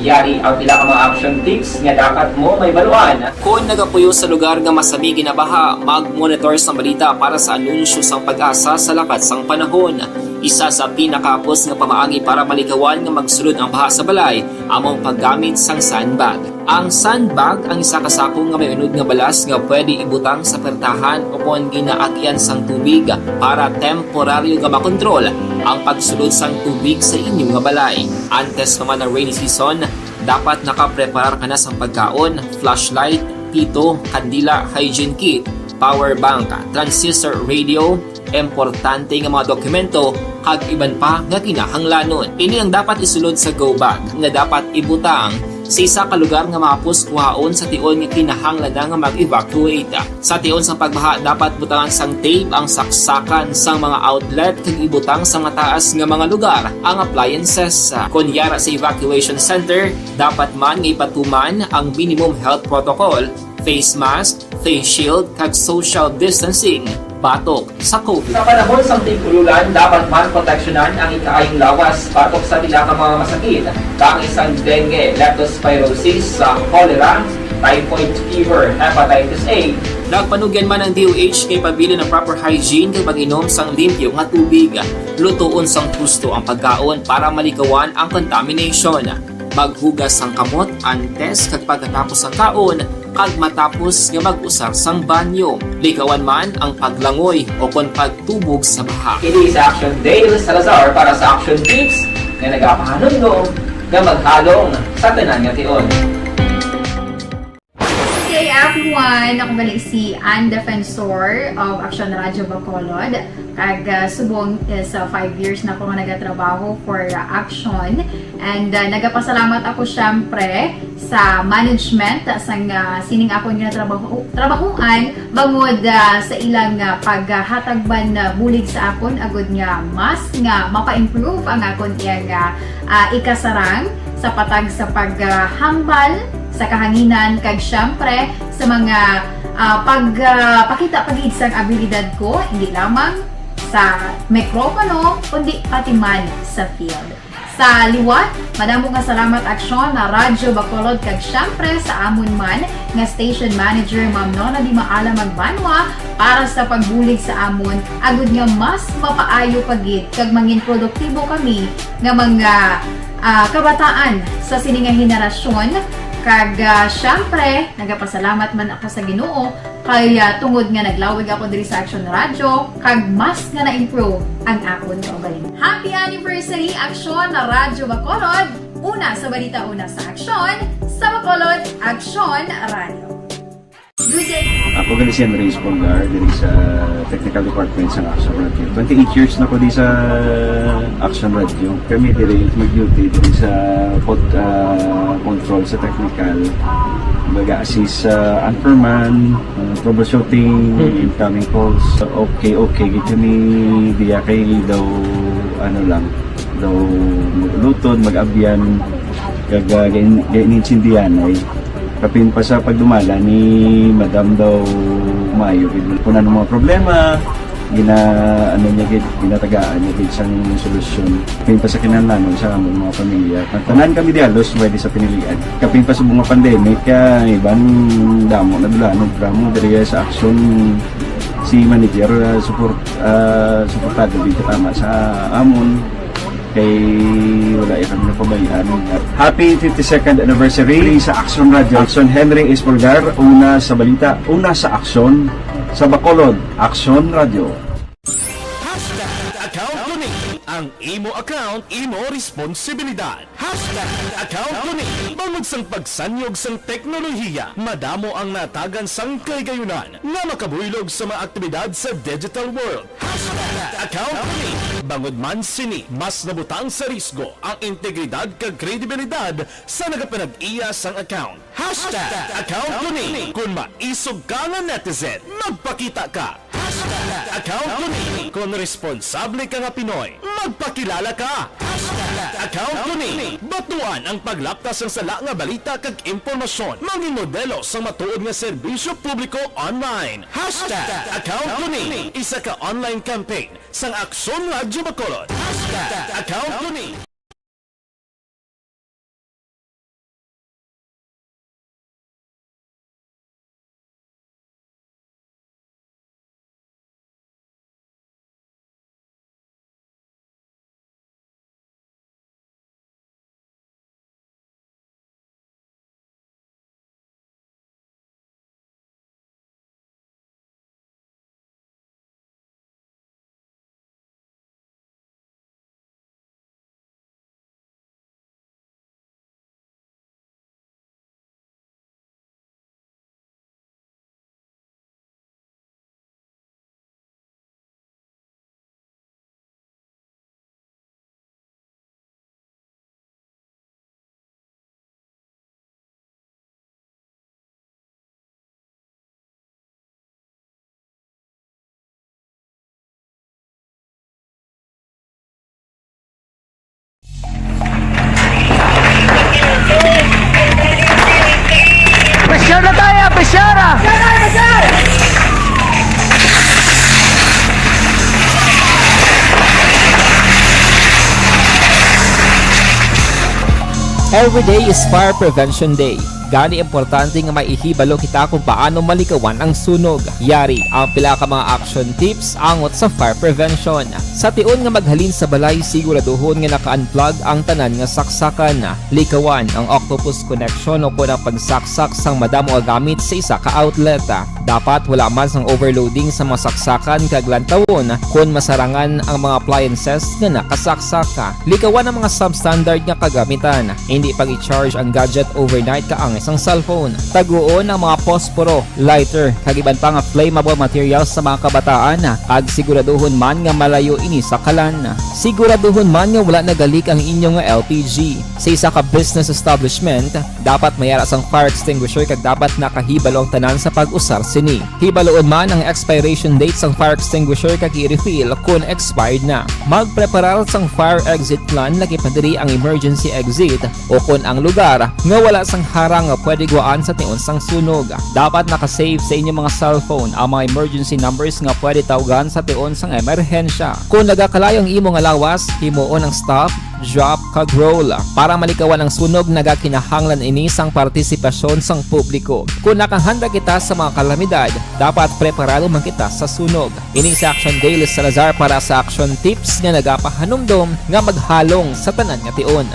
Yari ang pila ka mga action tips nga dapat mo may baluan. Kung nagapuyo sa lugar nga masabi ginabaha, mag-monitor sa balita para sa anunsyo sang pag-asa sa lakas sang panahon. Isa sa pinakapos nga pamaagi para malikawan nga magsulod ang baha sa balay, among paggamit sang sandbag. Ang sandbag ang isa kasakong nga may unod nga balas nga pwede ibutang sa pertahan upon ginaagyan sang tubig para temporaryo nga makontrol ang pagsulod sang tubig sa inyong nga balay. Antes naman ng rainy season, dapat nakapreparar ka na sang pagkaon, flashlight, pito, kandila, hygiene kit, power bank, transistor radio, importante nga mga dokumento kag iban pa nga kinahanglanon. Ini ang dapat isulod sa go bag nga dapat ibutang sa isa ka lugar nga mapus kuhaon sa tion nga kinahanglan nga mag-evacuate. Sa tion sa pagbaha dapat butangan sang tape ang saksakan sang mga outlet kag ibutang sa mataas nga mga lugar ang appliances. Kunyara sa evacuation center, dapat man nga ipatuman ang minimum health protocol, face mask, face shield kag social distancing batok sa COVID. Sa panahon sa tigululan, dapat man proteksyonan ang ikaayong lawas batok sa pila ka mga masakit. Kang isang dengue, leptospirosis, cholera, typhoid fever, hepatitis A. Nagpanugyan man ang DOH kay pabili ng proper hygiene kay pag-inom sang limpyo nga tubig. Lutuon sang gusto ang pagkaon para malikawan ang contamination. Maghugas sang kamot antes kag pagkatapos ang kaon kag matapos nga mag-usar sang banyo. Likawan man ang paglangoy o kon pagtubog sa baha. It is Action Dale Salazar para sa Action Tips nga nagapahanong nga maghalong sa tanan nga tion. Hey everyone! Ako balik si Ann Defensor of Action Radio Bacolod. Kag subong sa 5 years na ako nga nagatrabaho for Action. And nagapasalamat ako syempre sa management sang sining ako nga trabahuan bangod sa ilang paghatagban bulig sa akon agud nga mas nga mapa-improve ang akon iyang ikasarang sa patag sa paghambal sa kahanginan kag syempre sa mga pagpakita pagid sang abilidad ko hindi lamang sa mikropono kundi pati man sa field. Sa liwat, madamo nga salamat Aksyon na Radyo Bacolod kag syempre sa amon man nga station manager Ma'am Nona Di Maala Magbanwa para sa pagbulig sa amon agud nga mas mapaayo pagid kag mangin produktibo kami nga mga kabataan sa sining nga henerasyon. Kag syempre, nagapasalamat man ako sa Ginoo Kaya tungod nga naglawig ako diri sa Action Radio, kag mas nga na-improve ang akon kaugalingon. Happy anniversary Action Radio Bacolod! Una sa balita, una sa aksyon, sa Bacolod, Action Radio. Good day! Ako gali si Reyes Polgar diri sa Technical Department sa Action Radio. 28 years na ko di sa Action Radio. Kami diri mag-duty diri sa control sa technical. Mag-assist sa anchorman, troubleshooting, incoming calls. Okay. Gito ni diya kay daw daw maglutod, mag-abyan, kag ganinsindihan ay kapin pa sa pagdumala ni Madam daw Mayo kung ano mga problema ginatagaan niya gid sang solusyon kapin pa sa kinahanglan sa among mga pamilya. Tanan kami dialos pwede sa pinilian kapin pa sa mga pandemic kay ibang damo na dulanog dramo diri sa action si manager suportado dito tama sa amon kay wala kami napabayaan. Happy 52nd anniversary sa Action Radio. Action Henry Espolgar, una sa balita, una sa aksyon, sa Bacolod, Action Radio. Account Kuning. Ang imo account, imo responsibilidad. Account Kuning. Bangod sang pagsanyog sang teknolohiya, madamo ang natagan sang kaygayunan na makabuylog sa mga aktibidad sa digital world. Account Kuning. Bangod man sini, mas nabutang sa risgo ang integridad kag kredibilidad sa nagapanag-iya sang account. Account Kuning. Kung maisog ka nga netizen, magpakita ka. Account Kuning. Kung responsable ka nga Pinoy, magpakilala ka. Account Kuning. Batuan ang paglaptas ng sala nga balita kag impormasyon. Mangin modelo sa matuod nga serbisyo publiko online. Account Kuning. Isa ka online campaign sang Aksyon Radio Bacolod. Account Kuning. Every day is Fire Prevention Day. Gani importante nga maihibalo kita kung paano malikawan ang sunog. Yari ang pila ka mga action tips angot sa fire prevention. Sa tion nga maghalin sa balay, siguraduhon nga naka-unplug ang tanan nga saksakan. Likawan ang octopus connection o kung ang pagsaksak sang madamo nga gamit sa isa ka outlet. Dapat wala man sang overloading sa mga saksakan kag lantawon kung masarangan ang mga appliances nga nakasaksaka. Likawan ang mga substandard nga kagamitan. Hindi pag i-charge ang gadget overnight kaang isang cellphone. Taguon ang mga posporo, lighter, kag iban pa nga flammable materials sa mga kabataan. Ag siguraduhon man nga malayo ini sa kalan. Siguraduhon man nga wala nagalik ang inyong LPG. Sa isa ka business establishment, dapat mayara sang fire extinguisher kag dapat nakahibalo ang tanan sa pag-usar sini. Hibaloon man ang expiration date sang fire extinguisher kag i-refill kung expired na. Magpreparar sang fire exit plan lagi pa diri ang emergency exit o kung ang lugar nga wala sang harang nga pwede guwaan sa tion sang sunog. Dapat nakasave sa inyong mga cellphone ang mga emergency numbers nga pwede tawagan sa tion sang emerhensya. Kung nagakalayo ang imong lawas, himuon ang stop, drop, kag roll. Para malikawan ang sunog, nagakinahanglan ini sang partisipasyon sang publiko. Kung nakahanda kita sa mga kalamidad, dapat preparado man kita sa sunog. Ini sa Action Daily Salazar para sa action tips nga nagapahanumdom nga maghalong sa tanan nga tion.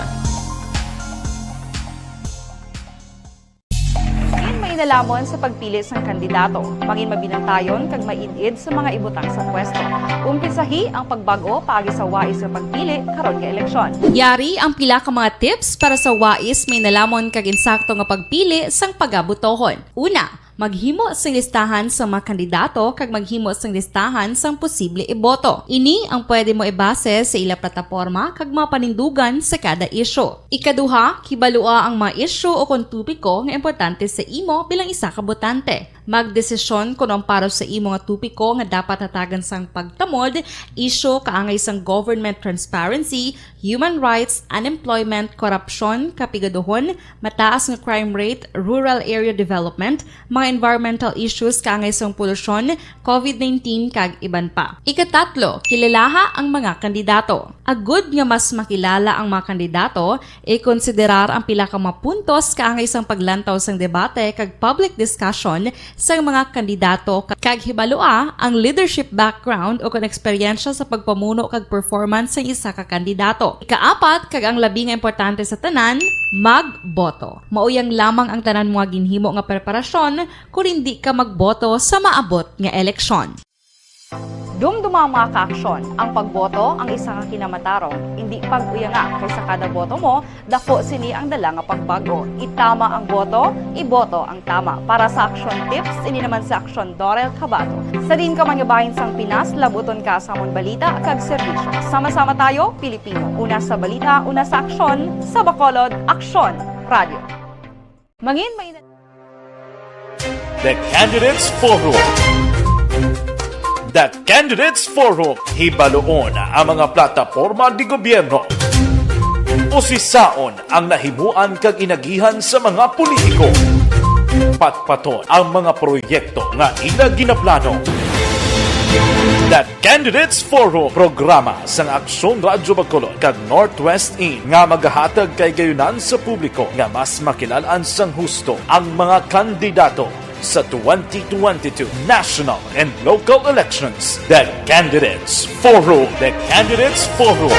nalamon sa pagpili sang kandidato, mangin mabinantayon kag maid-id sa mga ibutang sa pwesto. Umpisahi ang pagbago paagi sa wais sa pagpili karon nga eleksyon. Yari ang pila ka mga tips para sa wais may nalamon kag insakto nga pagpili sang pagabutohon. Una, maghimo sang listahan sa mga kandidato kag maghimo sang listahan sang posible iboto. Ini ang pwede mo ibase sa ila plataporma kag mga panindugan sa kada isyu. Ikaduha, kibalua ang mga isyu o kung tupiko nga importante sa imo bilang isa ka botante. Magdesisyon kung ang para sa imo nga tupiko nga dapat hatagan sang pagtamod, isyu kaangay sang government transparency, human rights, unemployment, korupsyon, kapigaduhon, mataas nga crime rate, rural area development, mga environmental issues kaangay sang polusyon, COVID-19 kag iban pa. Ikatatlo, kilalaha ang mga kandidato. Agud nga mas makilala ang mga kandidato, i-konsiderar ang pila ka mga puntos kaangay sang paglantaw sang debate kag public discussion sang mga kandidato kag hibalua ang leadership background o kon eksperyensya sa pagpamuno kag performance sa isa ka kandidato. Ikaapat, kag ang labi nga importante sa tanan, magboto. Mauyang lamang ang tanan mga ginhimo nga preparasyon kung hindi ka magboto sa maabot nga eleksyon. Dumduma ang mga kaaksyon, ang pagboto ang isa ka kinamatarong, hindi pag-uyanga kaysa kada boto mo, dako sini ang dala nga pagbago. Itama ang boto, iboto ang tama. Para sa action tips, ini naman sa action Dorel Cabato. Sa din ka mangabahin sang Pinas, labuton ka sa amon balita kag serbisyo. Sama-sama tayo, Pilipino. Una sa balita, una sa aksyon, sa Bacolod, Aksyon Radio. Mangin may The Candidates Forum. The Candidates Forum. Hibaloon ang mga plataporma di gobyerno. Usisaon ang nahimuan kag inagihan sa mga politiko. Patpaton ang mga proyekto nga ila ginaplano. The Candidates Forum, programa sang Aksyon Radyo Bacolod kag Northwest In nga magahatag kay gayunan sa publiko nga mas makilalaan sang husto ang mga kandidato sa 2022 national and local elections. The Candidates Forum. The Candidates Forum.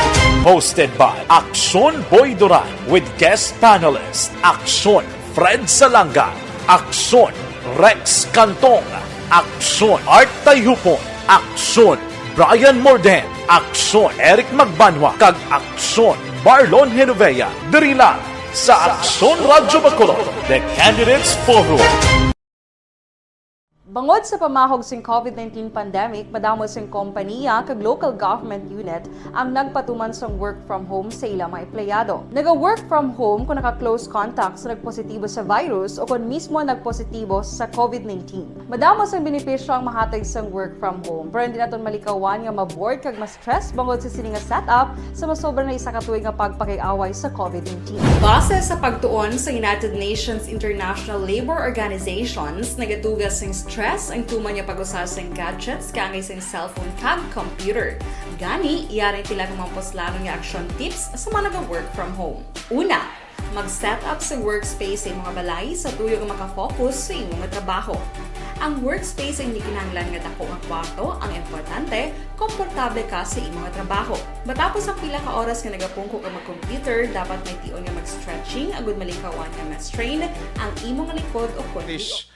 Hosted by Aksyon Boy Duran with guest panelists Aksyon Fred Salanga, Aksyon Rex Cantong, Aksyon Art Tayhupon, Aksyon Brian Morden, Aksyon Eric Magbanwa, kag Aksyon Marlon Genovea. Diri lang sa Aksyon Radyo Bacolod. The Candidates Forum. Bangod sa pamahog sing COVID-19 pandemic, madamo sing kompanya kag local government unit ang nagpatuman sang work from home sa ilang mga empleyado. Naga-work from home kung naka-close contact sa nagpositibo sa virus o kung mismo nagpositibo sa COVID-19. Madamo sang benepisyo ang mahatag sang work from home, pero hindi naton malikawan nga maboard kag ma-stress bangod sa sini nga setup sa masobra na isa ka tuig nga pagpakiaway sa COVID-19. Base sa pagtuon sa United Nations International Labour Organizations, nagatugas sing stress ang tuman niya pag-usas ng gadgets kangay sa cellphone kag computer. Gani, iyaring tila ng mga poslano nga action tips sa mga nag-work from home. Una, mag-set up sa workspace sa mga balay sa tuyo nga makafocus sa imong trabaho. Ang workspace ay hindi kinahanglan nga dako nga kwarto, ang importante, komportable ka sa imong trabaho. Matapos ang pila ka oras nga nagapungko ka mag-computer, dapat may tion nga mag-stretching agud malikawan nga ma-strain ang imong likod o kundi.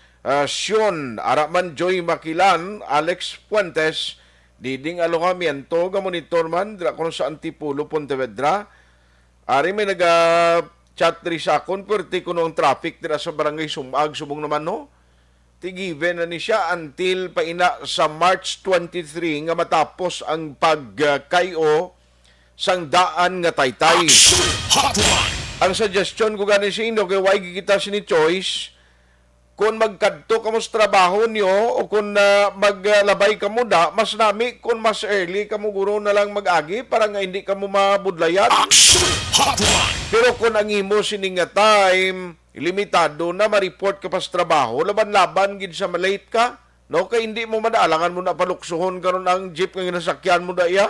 Sion, Araman Joy Makilan, Alex Fuentes, Diding Alongamiento, Gamonitor man, dira kono sa Antipulo, Pontevedra. Ari may nag-chat rin sa akon, perti kuno ang traffic dira sa barangay Sumag, subong naman no. Tigiven na ni siya until paina sa March 23 nga matapos ang pagkayo sang daan nga taytay. Ang suggestion ko ganin sa inyo, kay why kita sini choice, kung magkadto ka mo sa trabaho niyo o kung maglabay ka mo da, mas nami kung mas early ka mo guro na lang mag-agi para nga hindi ka mo mabudlayan. Pero kung ang imo sining nga time, limitado na ma-report ka pa sa trabaho, laban-laban gid sa malate ka, no? Kaya hindi mo madaalangan mo na paluksuhon karon ang jeep nga ginasakyan mo da iya.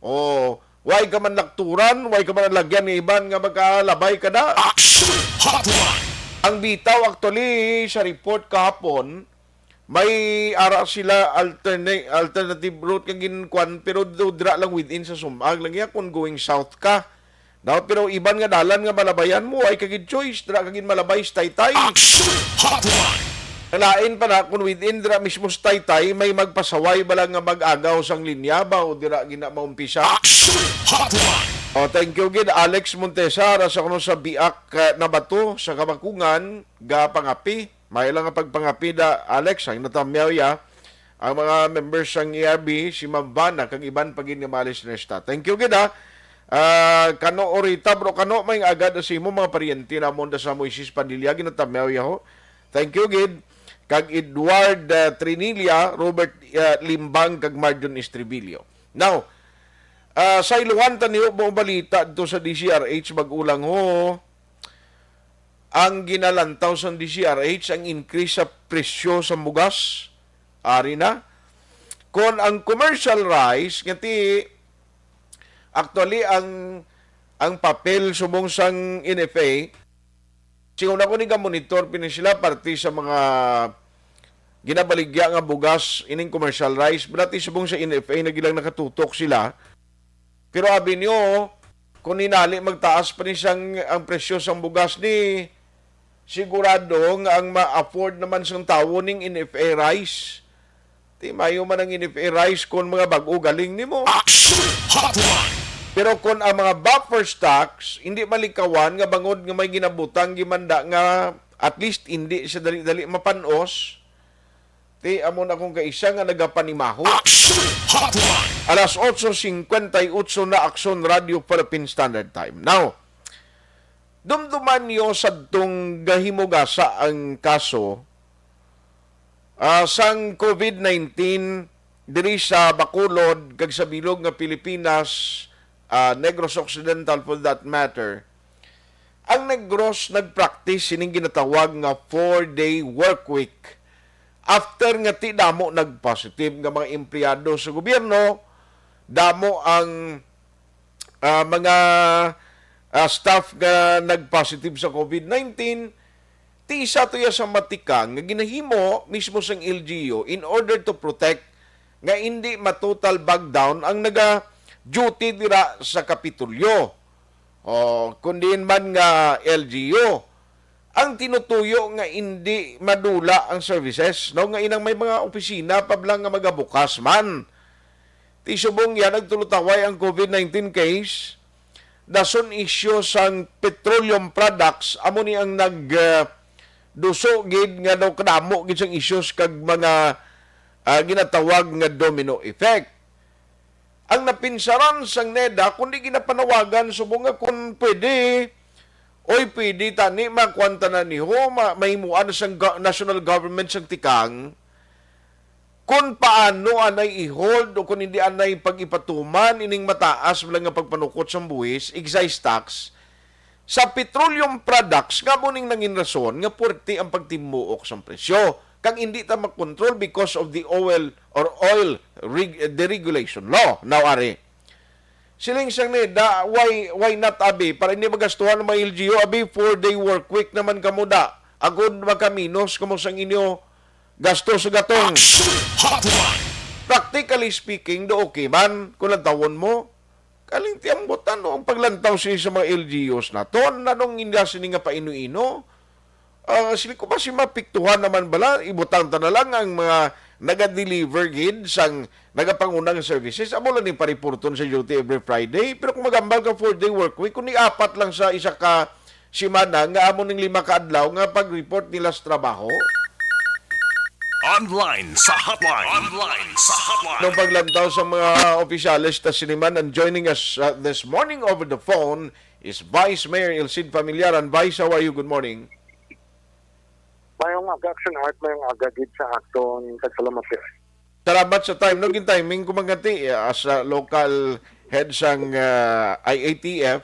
O, why ka man lakturan, why ka man lagyan ng iban nga magkalabay ka da. Ang bitaw actually sa report kahapon, may ara sila alternative route kang ginkuan pero dra lang within sa Sumag lang ya kung going south ka. Daw pero iban nga dalan nga malabayan mo ay kagid choice dra kagid malabay sa Taytay. Lain pa na kung within dira mismo sa Taytay may magpasaway ba lang nga mag-agaw sang linya ba o dira gina maumpisa? Oh, thank you gid Alex Montesar sa kuno sa Biak na bato sa Kamakungan ga pangapi. May lang nga pagpangapi da Alex ang natamyaw ya ang mga members sang ERB si Mambana kag iban pagin nga malis nesta. Thank you gid ha. Kano orita bro kano may agad sa imo mga paryente namon da sa Moises Padilla ginatamyaw ya ho. Thank you gid kag Edward Trinilla, Robert Limbang kag Marjon Estribillo. Now, sa iluhan taniyo mo balita dito sa DCRH mag-ulang ho ang ginalantaw sa DCRH ang increase sa presyo sa bugas ari na kon ang commercial rice ngati actually ang papel subong sang NFA siguro ko ni monitor pini sila parte sa mga ginabaligya nga bugas ining commercial rice brati subong sa NFA na gilang nakatutok sila. Pero abi niyo, kung ninali magtaas pa ni siyang ang presyo sang bugas ni sigurado nga ang ma-afford naman sang tawo ning NFA rice. Di mayo man ang NFA rice kung mga bag-o galing nimo. Pero kung ang mga buffer stocks hindi malikawan nga bangod nga may ginabutang gimanda nga at least hindi siya dali-dali mapanos. Ti amon akong kaisa nga nagapanimaho. Alas 8:58 na Aksyon Radio Philippine Standard Time. Now, dumduman niyo sa itong gahimugasa ang kaso sang COVID-19 diri sa Bacolod kag sa bilog nga Pilipinas, Negros Occidental for that matter. Ang Negros nagpractice sining ginatawag nga 4-day work week. After nga ti damo nag-positive nga mga empleyado sa gobyerno, damo ang mga staff nga nag-positive sa COVID-19, ti isa to ya sa matikang nga ginahimo mismo sang LGU in order to protect nga hindi matotal bagdown ang naga-duty dira sa Kapitolyo. O kundi man nga LGU ang tinutuyo nga hindi madula ang services no nga inang may mga opisina pablang nga magabukas man. Ti subong yan nagtulutaway ang COVID-19 case dason issue sang petroleum products amo ni ang duso gid nga daw kadamo gid sang issues kag mga ginatawag nga domino effect. Ang napinsaran sang NEDA kundi ginapanawagan subong nga kung pwede pwede tani makwanta na ni ho mahimuan sang national government sang tikang kung paano anay i-hold o kung hindi anay pag-ipatuman ining mataas wala nga pagpanukot sang buwis excise tax sa petroleum products nga mo ning nangin rason nga puwerte ang pagtimuok sang presyo kang hindi ta makontrol because of the oil deregulation law now ari siling sang NEDA, why not abi? Para hindi magastuhan ng mga LGU, abi 4-day work week naman kamo da. Agod magkaminos kamo sang inyo gasto sa gatong. Practically speaking, do okay man kung lantawon mo. Kaling tiambutan no, ang paglantaw siya sa mga LGUs na to. Nanong inda sini nga paino-ino. Sili ko ba si mapiktuhan naman bala? Ibutang ta na lang ang mga naga-deliver gid sang nagapangunang services amo lang ni pariporton sa duty every Friday pero kung magambal ka 4-day work week kung apat lang sa isa ka simana nga amo ning 5 ka adlaw nga pag-report nila sa trabaho Online sa hotline. nung paglantaw sa mga opisyalis ta siniman and joining us this morning over the phone is Vice Mayor Elcid Familiaran. Vice, how are you? Good morning. Mayong action art, mayong agagid sa akton kasalamat. Salamat sa time. Naging timing kumanganti as a local head sang IATF.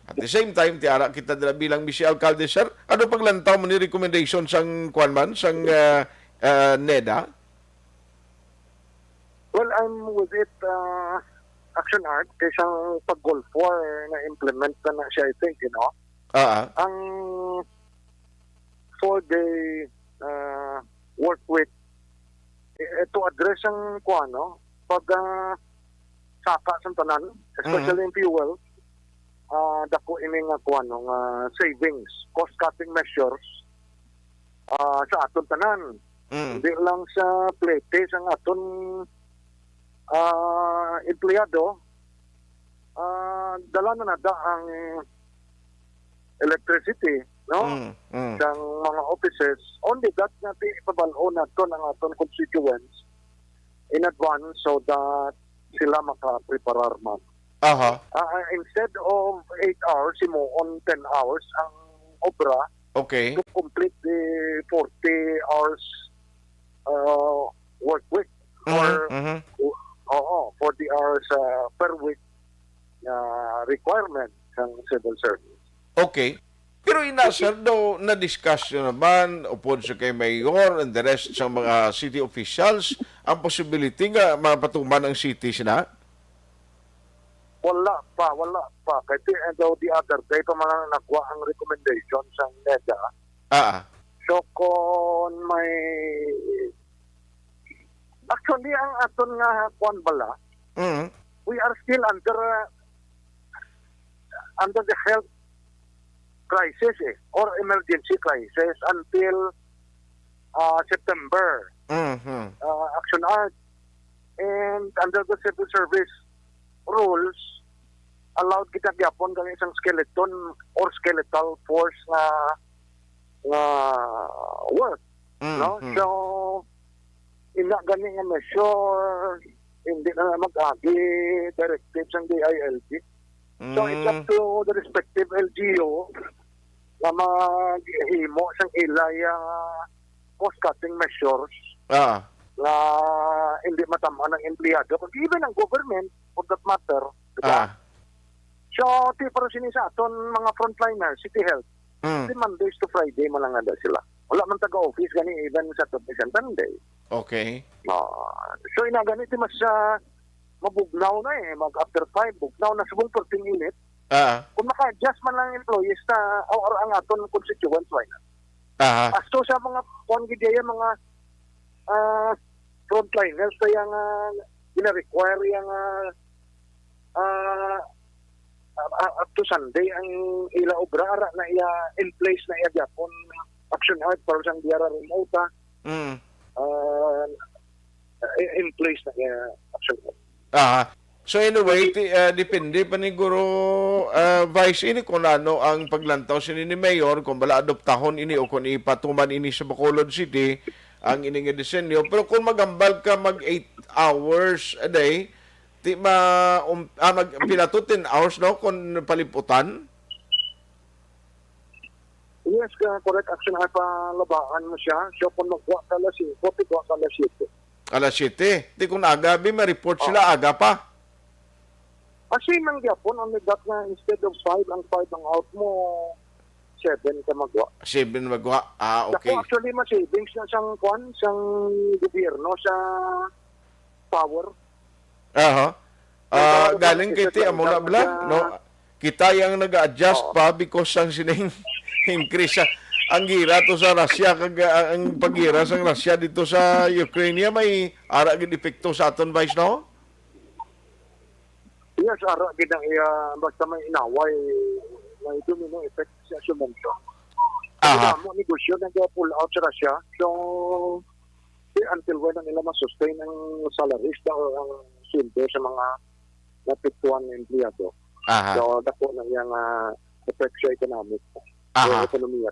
At the same time, tiara kita dila bilang Vice Alcalde, sir. Ano paglantaw mo ni recommendation sang Kwanman, sang NEDA? Well, I'm with it, action art, kaysa pag-goal for na implement na siya, I think, you know. Ang 4-day work week to address ang pag saka sa tanan, especially in fuel, dako ining savings, cost-cutting measures sa aton tanan. Hindi lang sa Pletes ang aton empleyado, dala na nada ang electricity, no? Sang mga offices. Only that natin ipabalo natin ang aton constituents in advance so that sila makapreparar man. Aha. Instead of 8 hours, imo on 10 hours ang obra Okay. to complete the 40 hours work week or 40 hours per week requirement ng civil service. Okay. Pero sir, daw na-discuss nyo naman upod sa kay Mayor and the rest sa mga city officials ang possibility nga mapatuman ang city sina? Wala pa. Kasi the other day pa man nagwa ang recommendation sa NEDA. So kung may actually ang aton nga kuan bala, we are still under the health crisis or emergency crisis until September. Action Art. And under the civil service rules, allowed kita gyapon kang isang skeleton or skeletal force na work. No? So, ina gani nga measure, hindi na mag-agi directives ng DILG. So, it's up to the respective LGU na maghimo sang ilay cost-cutting measures na hindi matamaan ng empleyado. Even ang government, for that matter, diba? So, ti para sinisa aton mga frontliners, City Health, di Mondays to Friday malangada sila. Wala man taga-office gani even Saturday and Sunday. Okay. So, inagani ti mas mabugnaw na mag after 5, bugnaw na subong 14 unit. Kung maka-adjust man lang employees or ang aton constituents, why not? Asto sa mga kongidaya, mga frontliners, kaya nga gina-require yung up to Sunday ang ila obra na iya in place na iya Japon action art para sang diara remote in place na iya action art. So anyway, depende pa ni Guro Vice ini kung ano ang paglantaw sini ni Mayor kung bala adoptahon ini o kung ipatuman ini sa Bacolod City ang ining disenyo. Pero kung magambal ka mag 8 hours a day, pinato 10 hours no kung paliputan? Yes, correct action ay palabaan mo siya. So kung magwa ka alas 5, pigwa ka alas 7. Alas 7. Di kung agabi, ma-report sila aga pa. Kasi man gyapon only that na instead of 5 ang 5 ang out mo 7 ka magwa. 7 magwa. Okay. Dako actually mas savings na sang gobyerno sa power. Galing kiti amo na bala, no? Kita yang nag-adjust pa because ang sining increase ang gira to sa Russia kag ang pagira sang Russia dito sa Ukraine may ara gid epekto sa aton Vice no? Yes, ara gid ang basta may inaway may domino effect sa sumento. Mo negosyo na pull out sa Russia. So until when nila ma-sustain ang salaries o ang sweldo sa mga napiktuhan na empleyado. So dako na yang effect sa economic. Ekonomiya.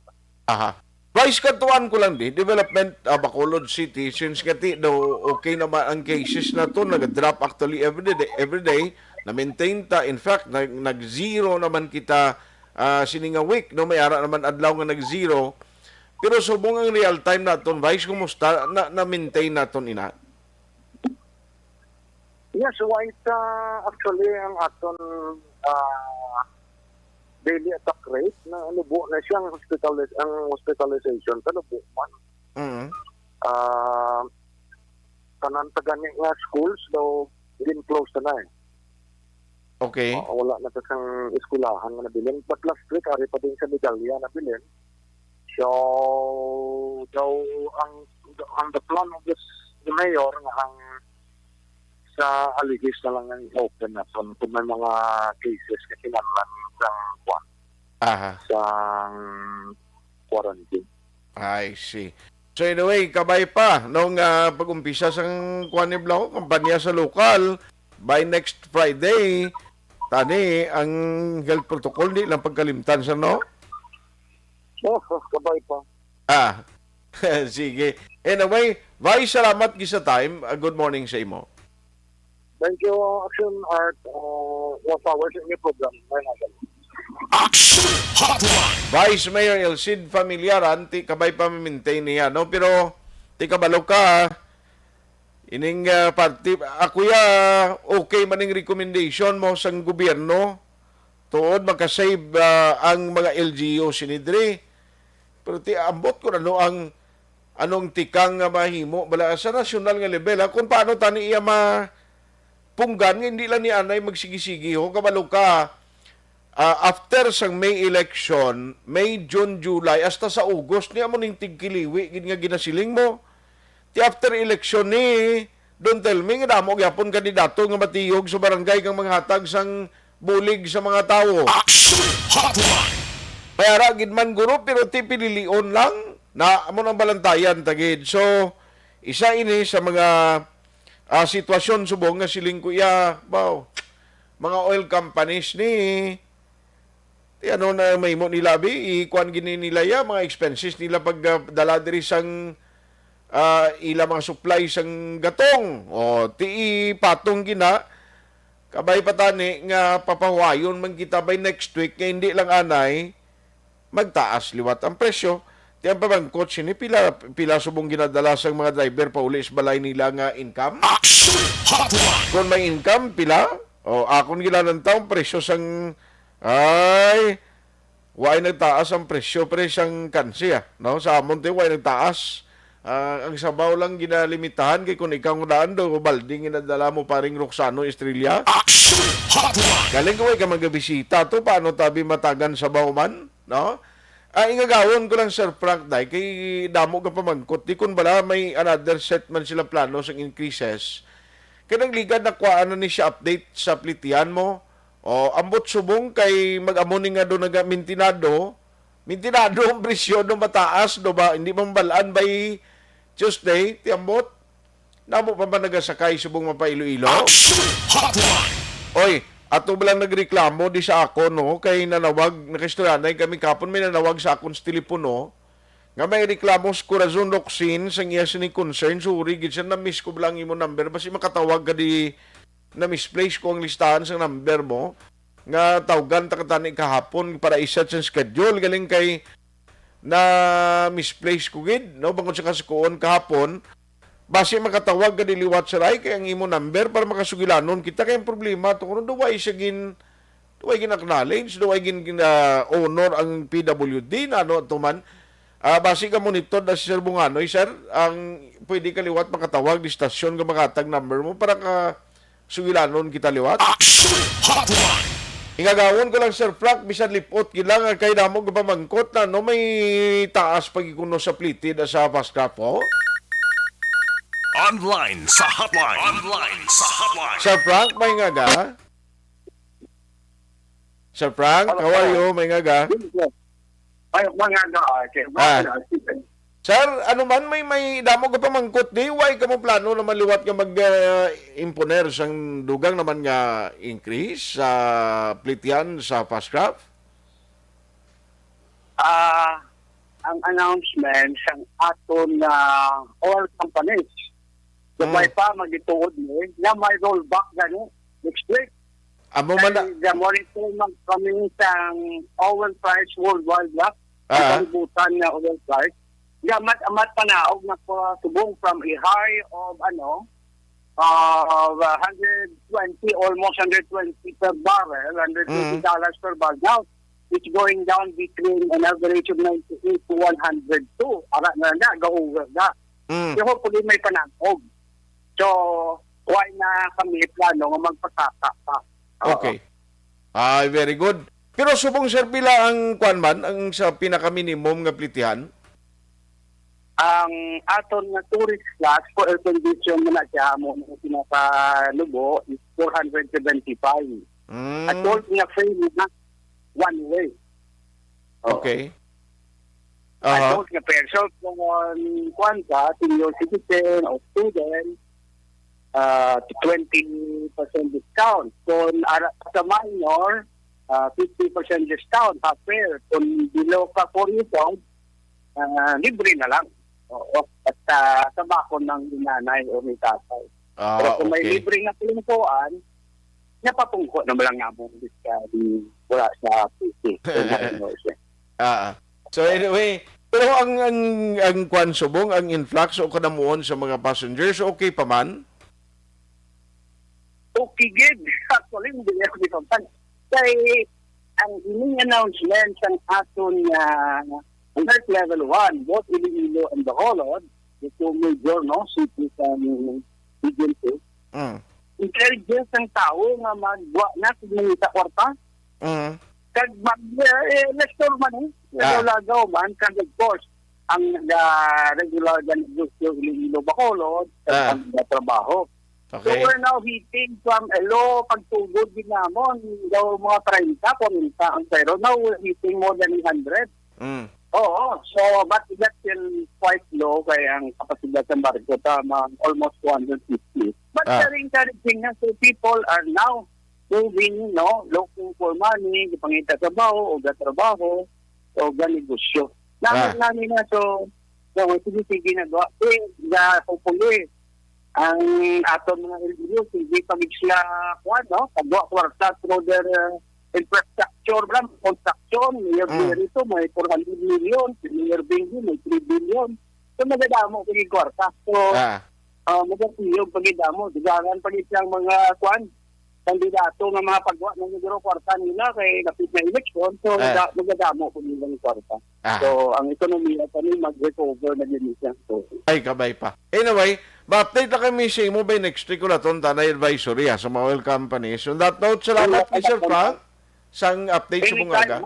Vice katuan ko lang development Bacolod City since kati daw okay naman ang cases na to nag-drop actually every day na maintain ta in fact nag-zero naman kita sininga week no may ara naman adlaw nga nag-zero pero subong ang real time naton Vice kumusta na maintain naton ina? Yes, white actually ang aton daily attack rate na nubo na siyang hospitalization nubo man. Tanan tagani nga schools daw din close na Okay. Wala na sang eskulahan nga nabilin. But last week, ari pa din sa Medalya nabilin. So, daw ang the plan of the mayor nga ang sa Aligis na lang ang open na kung may mga cases na kinanlan sa quarantine. I see. So anyway, kabay pa nung pag-umpisa sang Kuaniblaw, kampanya sa lokal, by next Friday, tani ang health protocol di lang pagkalimtan sa no? Kabay pa. Sige. Anyway, Vice, salamat gisa time. Good morning sa imo. Thank you, Action Art. More power sa inyo program. Vice Mayor Elcid Familiaran, ti kabay pa maintain niya, no? Pero, ti kabalo ka, ining party, ako okay maning recommendation mo sa gobyerno, tuod makasave ang mga LGU sinidri. Pero ti ambot ko na no, anong tikang nga mahimo, bala sa nasyonal nga level, kung paano tani iya punggan, hindi lang ni anay magsigi-sigi, ho, kabalo ka, after sang May election, May, June, July, hasta sa August, niya mo ning tigkiliwi, nga ginasiling mo. Ti after election ni, don't tell me, nga damo gyapon kandidato nga matiyog sa barangay kang mga hatag sang bulig sa mga tao. Mayara, gidman guro, pero ti pinilion lang, na amo ng balantayan, tagid. So, isa ini sa mga sitwasyon subong nga siling kuya, mga oil companies ni, ano na may mo nilabi, ikuan gini nila ya, mga expenses nila pagdala diri sang ila mga supply sang gatong. O, ti patong gina, kabay patani nga papahuayon man kita by next week, nga hindi lang anay, magtaas liwat ang presyo. Ti ang pabangkot sini, pila subong ginadala sang mga driver pauli sa balay nila nga income. Kung may income, pila? O, akong gilanan taong presyo sang ay, why nagtaas ang presyo sang kansi, no? Sa amon tayo, why nagtaas. Ang sabaw lang ginalimitahan, kay kung ikaw daan do, balding inadala mo paring Roxano Estrella. Galing ko ka magabisita to, paano tabi matagan sabaw man, no? Ingagawon ko lang, Sir Frank, dahil kay damo ka pamangkot, di kun bala may another set man sila plano sa increases. Kaya ligad na kuhaan ni siya update sa plitian mo. O, ambot subong kay mag-amoni nga doon mintinado ang presyo do mataas do ba, hindi mong balaan by Tuesday, ti ambot. Namo pa ba nagasakay subong mapa Iloilo? Oy, ato ba lang nagreklamo di sa ako, no, kay nanawag, nakistoryanay kami kapon, may nanawag sa akong telepono, nga may reklamo sa Corazon Roxin, sa iya sini concern, suri, gid siya na-miss ko lang imo number, basi makatawag ka di na-misplace ko ang listahan sa number mo, nga tawagan takatani kahapon para iset sa schedule, galing kay na misplace ko gid, no, bangod sa kasukuon kahapon, base makatawag ka diliwat sa ray, kay ang imo number para makasugilanon kita, kay ang problema, kung duway siya duway acknowledge, duway honor ang PWD, na ano tuman, base ka monitor na si Sir Bunganoy, sir, ang pwede kaliwat makatawag di stasyon ka makatag number mo para ka sugilanon kita liwat. Ingagawon ko lang, Sir Frank, bisan lipot gilang kay damo gapamangkot na no may taas pagikuno sa plitid sa pascap po. Online sa hotline. Sir Frank, may ngaga? Sir Frank, how are you? May ngaga? Sir, ano man may damo ka pamangkot di, why ka mo plano na maliwat ka mag-imponer sang dugang naman nga increase sa plitian sa pascraft? Ang announcement sang aton na oil companies. May pa magituod ni na may rollback gani next week. Amo man na the monitor man coming sang oil price worldwide ang butan na oil price. Amat panaog na po subong from a high of of 120, almost 120 per barrel, $120 per barrel. Now, it's going down between an average of 98 to 102. Ara na go-over na. So, hopefully may panaog. So, why na kami plano nga magpatata pa. Okay. Very good. Pero subong sir, pila ang kwanman, ang sa pinaka-minimum nga plitihan? Ang aton nga tourist class for air condition na siya mo na pinakalubo is 475. At all nga free na one way. Okay. Adult nga person kung kuan ka, senior citizen o student, 20% discount. Kung sa minor, 50% discount, half fare. Kung below ka 4 years old, libre na lang. At sa bakon ng nanay o may tatay. Pero kung may libre na pinungkuan, napapungko na lang nga mong discount wala sa PC. So anyway, pero ang kwan subong, ang influx o kanamuon sa mga passengers, okay pa man? Okay, good. Actually, hindi ako dito. Kaya ang ining announcement ng aton alert level 1, both Iloilo and Bacolod, the two major cities and agencies, intelligence ng tao nga magwa na sa mga kwarta. Kag mag-lestor man lagaw man, kag of course, ang regular na negosyo Iloilo Bacolod ang trabaho. Okay. So we're now hitting from low pagtugod din namon, daw mga 30, 40 ang pero now we're hitting more than 100. Oo, so but that's still quite low kaya ang kapasidad ng barko almost 250. But very encouraging na, so people are now moving, looking for money, pangita trabaho o gatrabaho o ganegosyo. Namin na, so sige na gawa. Hopefully, ang aton mga LGU, hindi pagig sila pagwa kwarta through their infrastructure, construction, mayor rito, may 400 million, mayor Benji, may 3 billion. So, magadamo pagig kwarta. So, magatiyog pagidamo. Digangan pagig siyang mga kandidato ng mga pagwa ng negro kwarta nila kay napit na election. So, magadamo pagig ng kwarta. So, ang ekonomiya pa rin mag-recover na din siya. So, ay, kabay pa. Anyway, ma-update na kami sa imo by next week ulit on Tanay Advisory sa mga oil companies. On that note, salamat kay Sir Frank sang update sa bungaga.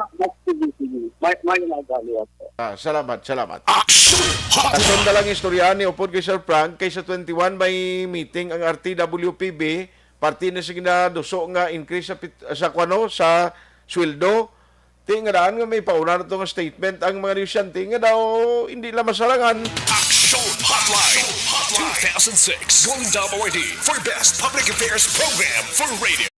Salamat. Ason lang istorya ni upod kay Sir Frank kay sa 21 may meeting ang RTWPB, parti na sige na duso nga increase sa sweldo. Tingadaan nga may pauna na itong statement ang mga negosyante nga daw hindi lang masarangan. Action Hotline 2006 Golden Dome Award for Best Public Affairs Program for Radio.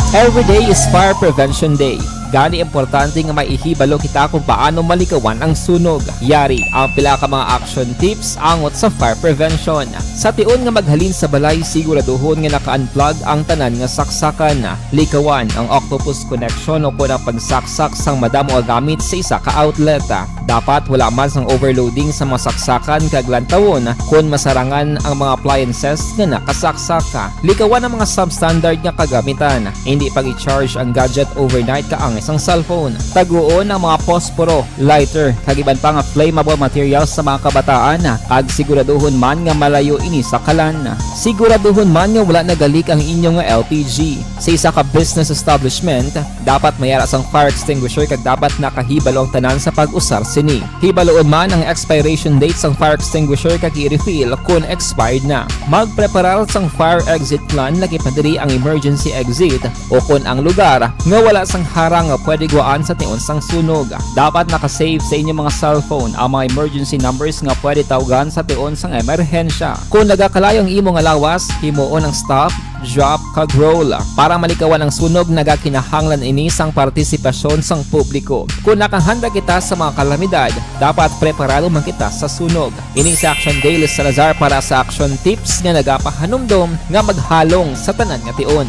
Every day is Fire Prevention Day. Gani importante nga maihibalo kita kung paano malikawan ang sunog. Yari ang pila ka mga action tips angot sa fire prevention. Sa tion nga maghalin sa balay, siguraduhon nga naka-unplug ang tanan nga saksakan. Likawan ang octopus connection o kung ang pagsaksak sang madamo gamit sa isa ka outlet. Dapat wala man sang overloading sa mga saksakan kag lantawon kung masarangan ang mga appliances nga nakasaksaka. Likawan ang mga substandard nga kagamitan. Hindi pag-i-charge ang gadget overnight kaang isang cellphone. Taguon ang mga posporo, lighter, kag iban pa nga flammable materials sa mga kabataan. Ag siguraduhon man nga malayo ini sa kalan. Siguraduhon man nga wala nagalik ang inyong LPG. Sa isa ka business establishment, dapat mayara sang fire extinguisher kag dapat nakahibalo ang tanan sa pag-usar sini. Hibaloon man ang expiration date sang fire extinguisher kag i-refill kung expired na. Magpreparar sang fire exit plan lagi pa diri ang emergency exit o kung ang lugar nga wala sang harang nga pwede guwaan sa tion sang sunog. Dapat nakasave sa inyong mga cellphone ang mga emergency numbers nga pwede tawagan sa tion sang emerhensya. Kung nagakalayo ang imong alawas, himuon ang stop, drop, kag roll. Para malikawan ang sunog, nagakinahanglan ini sang partisipasyon sang publiko. Kung nakahanda kita sa mga kalamidad, dapat preparado man kita sa sunog. Ini sa Action Daily Salazar para sa action tips nga nagapahanumdom nga maghalong sa tanan nga tion.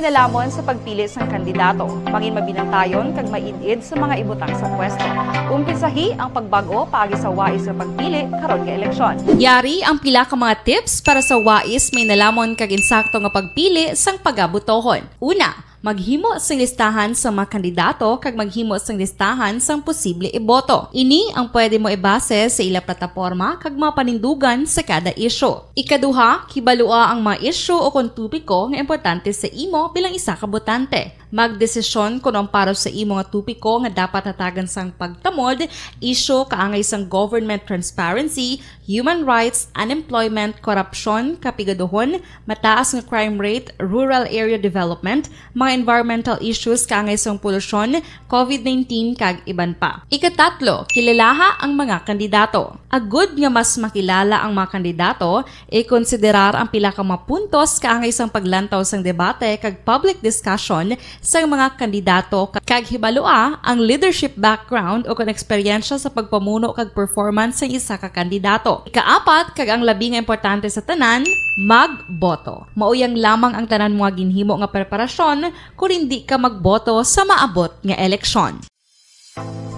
Nalamon sa pagpili sang kandidato, pangin mabinantayon kag maid-id sa mga ibutang sa pwesto. Umpisahi ang pagbago paagi sa wais sa pagpili karon nga eleksyon. Yari ang pila ka mga tips para sa wais may nalamon kag insakto nga pagpili sang pagabutohon. Una, maghimo sang listahan sa mga kandidato kag maghimo sang listahan sang posible iboto. Ini ang pwede mo ibase sa ila plataporma kag mga panindugan sa kada isyu. Ikaduha, kibalua ang mga isyu o kung tupiko nga importante sa imo bilang isa ka botante. Magdesisyon kung ang para sa imo nga tupiko nga dapat hatagan sang pagtamod, isyu kaangay sang government transparency, human rights, unemployment, korupsyon, kapigaduhon, mataas nga crime rate, rural area development, mga environmental issues kaangay sang polusyon, COVID-19 kag iban pa. Ikatatlo, kilalaha ang mga kandidato. Agud nga mas makilala ang mga kandidato, i-konsiderar ang pila ka mga puntos kaangay sang paglantaw sang debate kag public discussion sa mga kandidato kag hibalua ang leadership background o kung eksperyensya sa pagpamuno kag performance sa isa ka kandidato. Ikaapat kag ang labi nga importante sa tanan, magboto. Mauyang lamang ang tanan mga ginhimo nga preparasyon kung hindi ka magboto sa maabot nga eleksyon.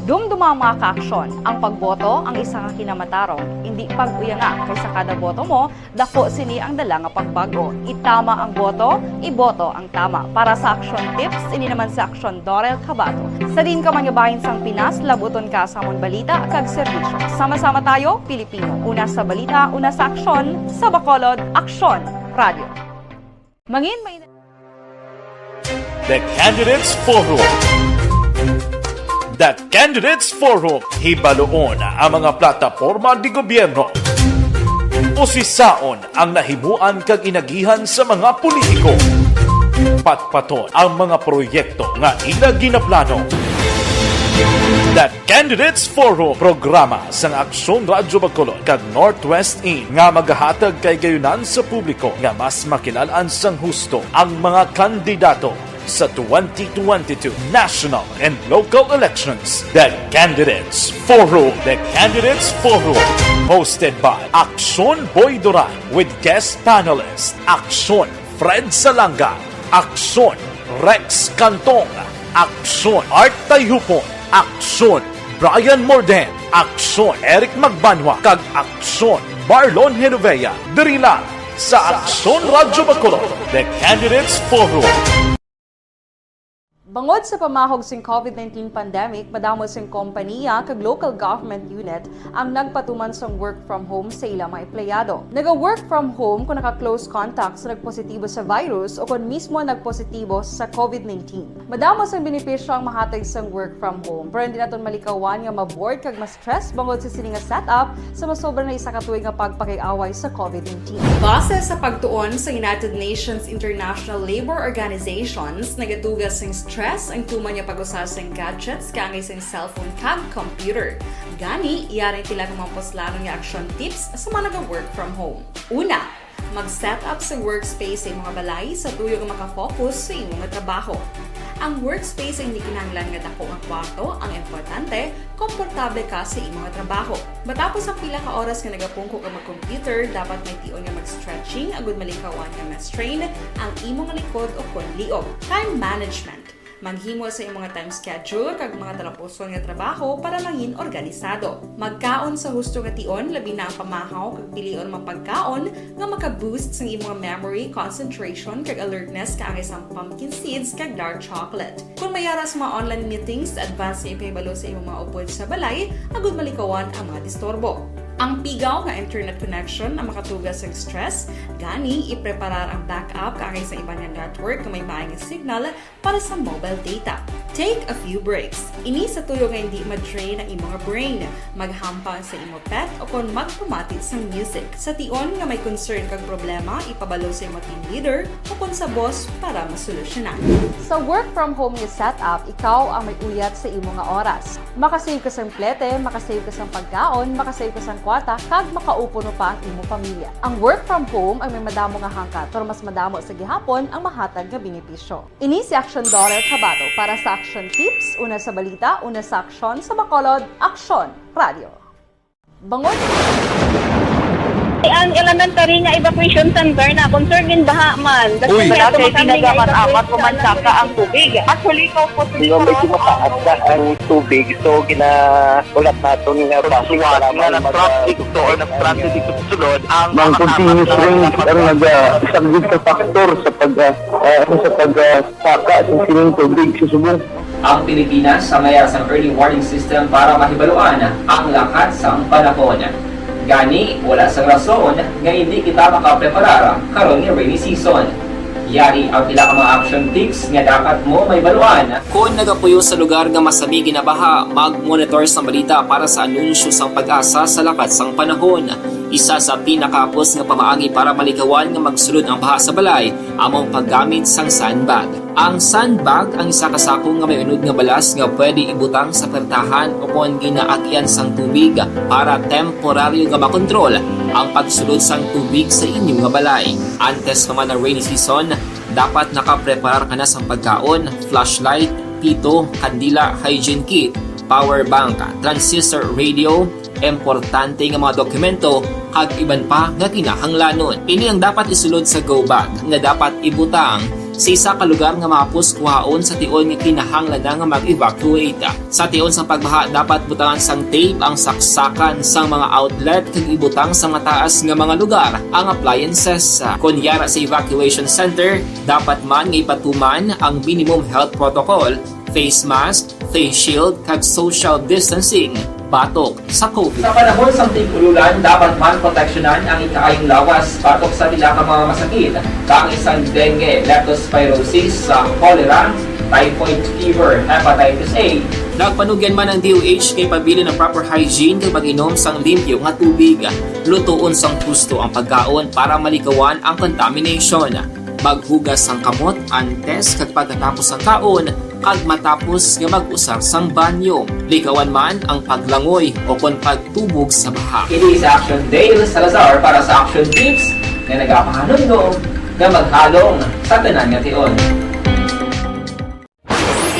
Dumduma ang mga kaaksyon, ang pagboto ang isa ka kinamatarong. Hindi pag-uyanga kaysa kada boto mo, dako sini ang dala nga pagbago. Itama ang boto, iboto ang tama. Para sa action tips, ini naman sa Action Dorel Cabato. Sa din ka manyabahin sang Pinas, labuton ka sa among balita kag serbisyo. Sama-sama tayo, Pilipino. Una sa balita, una sa aksyon, sa Bacolod, Aksyon Radio. Mangin may The Candidates Forum. The Candidates Forum, hibaloon ang mga plataporma di gobyerno. Usisaon ang nahimuan kag inagihan sa mga politiko. Patpaton ang mga proyekto nga ila ginaplano. The Candidates Forum, programa sang Aksyon Radyo Bacolod kag Northwest In nga magahatag kay gayunan sa publiko nga mas makilalaan sang husto ang mga kandidato sa 2022 national and local elections. The Candidates Forum. The Candidates Forum. Hosted by Aksyon Boy Duran with guest panelist Aksyon Fred Salanga, Aksyon Rex Cantong, Aksyon Art Tayhupon, Aksyon Brian Morden, Aksyon Eric Magbanwa, kag Aksyon Marlon Genovea. Diri lang sa Aksyon Radyo Bacolod. The Candidates Forum. Bangod sa pamahog sing COVID-19 pandemic, madamo sing kompanya kag local government unit ang nagpatuman sang work from home sa ilang mga empleyado. Naga-work from home kung naka-close contact sa nagpositibo sa virus o kung mismo nagpositibo sa COVID-19. Madamo sang benepisyo ang mahatag sang work from home, pero hindi naton malikawan nga maboard kag ma-stress bangod sa sini nga setup sa masobra na isa ka tuig nga pagpakiaway sa COVID-19. Base sa pagtuon sa United Nations International Labour Organizations, nagadugas sing stress ang tuman niya pag-usas ng gadgets kaangay sa cellphone kag computer. Gani, iyaring tila ng mga poslanong nga action tips sa mga nag-work from home. Una, mag-set up sa workspace sa mga balay sa tuyo nga makafocus sa imong trabaho. Ang workspace ay hindi kinahanglan nga dako nga kwarto, ang importante, komportable ka sa imong trabaho. Matapos ang pila ka oras nga nagapungko ka mag-computer, dapat may tion nga mag-stretching agud malikawan nga ma-strain ang imong likod o kon liog. Time management. Maghimo sa imong time schedule kag mga talapuson nga trabaho para mangin organisado. Magkaon sa husto nga tion, labi na ang pamahaw kag pilion mapagkaon nga maka-boost sa imong memory, concentration kag alertness kaangay sa pumpkin seeds kag dark chocolate. Kung mayaras mga online meetings, advance sa ipahibalo sa imong mga upod sa balay, agud malikawan ang mga disturbo. Ang pigaw nga internet connection na makatugas sa stress, gani ipreparar ang backup kaagay sa iba nga network kung may maayong signal para sa mobile data. Take a few breaks. Ini sa tuyo nga hindi ma-drain ang imong brain, maghampang sa imo pet o kung magpumati sa music. Sa tion nga may concern kag problema, ipabalo sa imo team leader o kung sa boss para masolusyonan. Sa work from home nga setup, ikaw ang may uyat sa imo nga oras. Makasave ka sa plete, makasave ka sa pagkaon, makasave ka sa kwata, kag makaupo no pa ang imo pamilya. Ang work from home ay may madamo nga hangkat, pero mas madamo sa gihapon ang mahatag nga benepisyo. Ini si Action Daughter Cabato para sa Action Tips, una sa balita, una sa aksyon sa Bacolod, Action Radio. Bangon! Ang elementary nga evacuation center na concern din baha man. Uy! Kasi pinagamat-amat kumansaka ang tubig. Actually, ko po Di ba medyo mataas na ang tubig, so ginaulat natin nga basuhan nga nag-traffic to or nag-traffic dito sa sulod ang ng continuous rain ang nag-subject sa factor sa pagsaka at sining tubig sa subong. Ang Pilipinas sa mayroon sa early warning system para mahibaluan ang lakat sa panahon. Gani, wala sa rason nga hindi kita makapreparar karon nga rainy season. Yari ang pila ka mga action tips nga dapat mo may baluan. Kung nagapuyo sa lugar nga masabi ginabaha, mag-monitor sa balita para sa anunsyo sang pag-asa sa lakat sang panahon. Isa sa pinakapos nga pamaagi para malikawan nga magsulod ang baha sa balay, among paggamit sang sandbag. Ang sandbag ang isa kasakong nga may unod nga balas nga pwede ibutang sa pertahan o kung ginaagyan sang tubig para temporaryo nga makontrol ang pagsulod sang tubig sa inyong nga balay. Antes naman ng rainy season, dapat nakapreparar ka na sang pagkaon, flashlight, pito, kandila, hygiene kit, power bank, transistor radio, importante nga mga dokumento kag iban pa nga kinahanglanon. Ini ang dapat isulod sa go bag nga dapat ibutang sa isa ka lugar nga mapus kuhaon sa tion nga kinahanglan nga mag-evacuate. Sa tion sa pagbaha dapat butangan sang tape ang saksakan sang mga outlet kag ibutang sa mataas nga mga lugar ang appliances. Kunyara sa evacuation center, dapat man nga ipatuman ang minimum health protocol, face mask, face shield kag social distancing batok sa COVID. Sa panahon sa tig-ululan, dapat man proteksyonan ang ikaayong lawas batok sa nila ka mga masakit, kang isang dengue, leptospirosis, cholera, typhoid fever, hepatitis A. Nagpanugyan man ang DOH kay pabili ng proper hygiene kay pag-inom sang limpyo nga tubig. Lutuon sang gusto ang pagkaon para malikawan ang contamination. Maghugas sang kamot antes kag pagkatapos ang kaon kag matapos nga mag-usar sang banyo. Likawan man ang paglangoy o kon pagtubog sa baha. It is Action Dale Salazar para sa Action Tips nga nagapahanungnog nga maghalong sa tanan nga tion.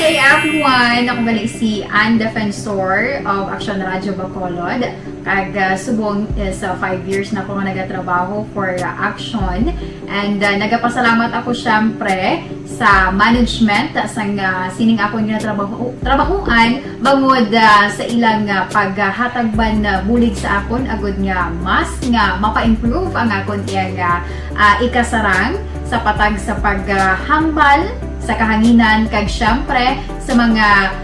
Good day everyone! Ako balik si Ann Defensor of Action Radio Bacolod. Kag subong is 5 years na ako nga nagatrabaho for Action. And nagapasalamat ako syempre sa management sang sining ako nga trabahuan bangod sa ilang paghatagban bulig sa akon agud nga mas nga mapa-improve ang akon iyang ikasarang sa patag sa paghambal sa kahanginan kag syempre sa mga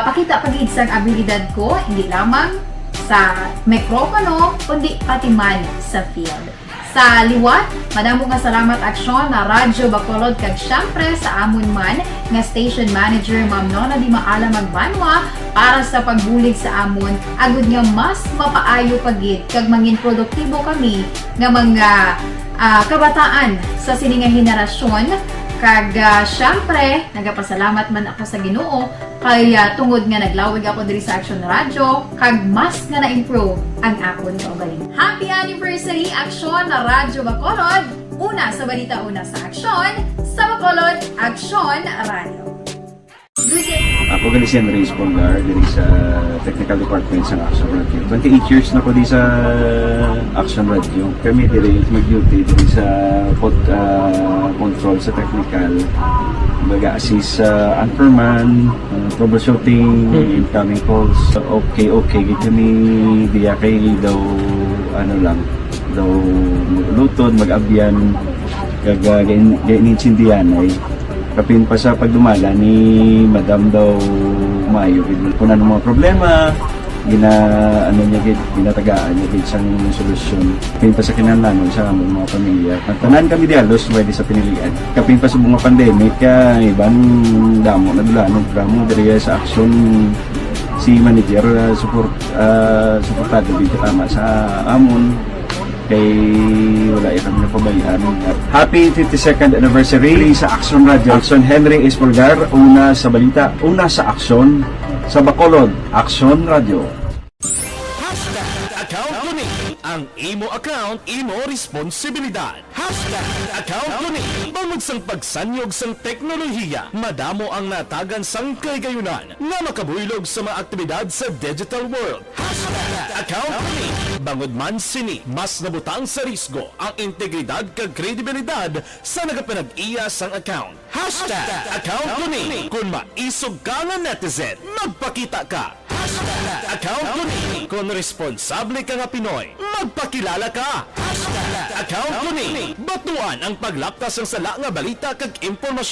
pakita pagid sang abilidad ko hindi lamang sa mikropono kundi pati man sa field. Sa liwat, madamo nga salamat Aksyon na Radyo Bacolod kag syempre sa amon man nga station manager Ma'am Nona Di Maala Magbanwa para sa pagbulig sa amon agud nga mas mapaayo pagid kag mangin produktibo kami nga mga kabataan sa sininga henerasyon. Kag syempre, nagapasalamat man ako sa Ginoo kay tungod nga naglawig ako diri sa Action Radio kag mas nga na-improve ang akon kaugaling. Happy anniversary Action Radio Bacolod! Una sa balita, una sa aksyon, sa Bacolod, Action Radio. Good day! Ako gali si Enrique Pongar diri sa Technical Department sa Action Radio. 28 years na ko di sa Action Radio. Kami diri mag-duty diri sa control sa technical. Mag-assist sa anchorman, troubleshooting, incoming calls. Okay. Gito ni diya kay daw daw lutod, mag-abyan, ganinsindihan ay kapin pa sa pagdumala ni Madam daw Mayo. Kung ano mga problema, ano niya gid, ginatagaan niya gid sang solusyon. Kapin pa sa kinahanglan sa among mga pamilya. At tanan kami dialos pwede sa pinilian. Kapin pa sa mga pandemic ibang damo na dulanog programo diri sa action si manager suportado dito tama sa amon kay wala kami napabayaan. Happy 52nd anniversary sa Action Radio. Action Henry Espolgar, una sa balita, una sa aksyon sa Bacolod. Action Radio. Account ko ni ang imo account, imo responsibilidad. Account ko ni bangod sang pagsanyog sang teknolohiya, madamo ang natagan sang kagayunan nga makabuylog sa mga aktibidad sa digital world. Account ko ni bangod man sini mas nabutang sa risgo ang integridad kag kredibilidad sa nagapanag-iya sang account. Account ko ni kung maisog ka nga netizen, magpakita ka. Account ko ni kung responsable ka nga Pinoy, magpakilala ka. Account ko ni batuan ang paglaptas ng sala nga balita kag impormasyon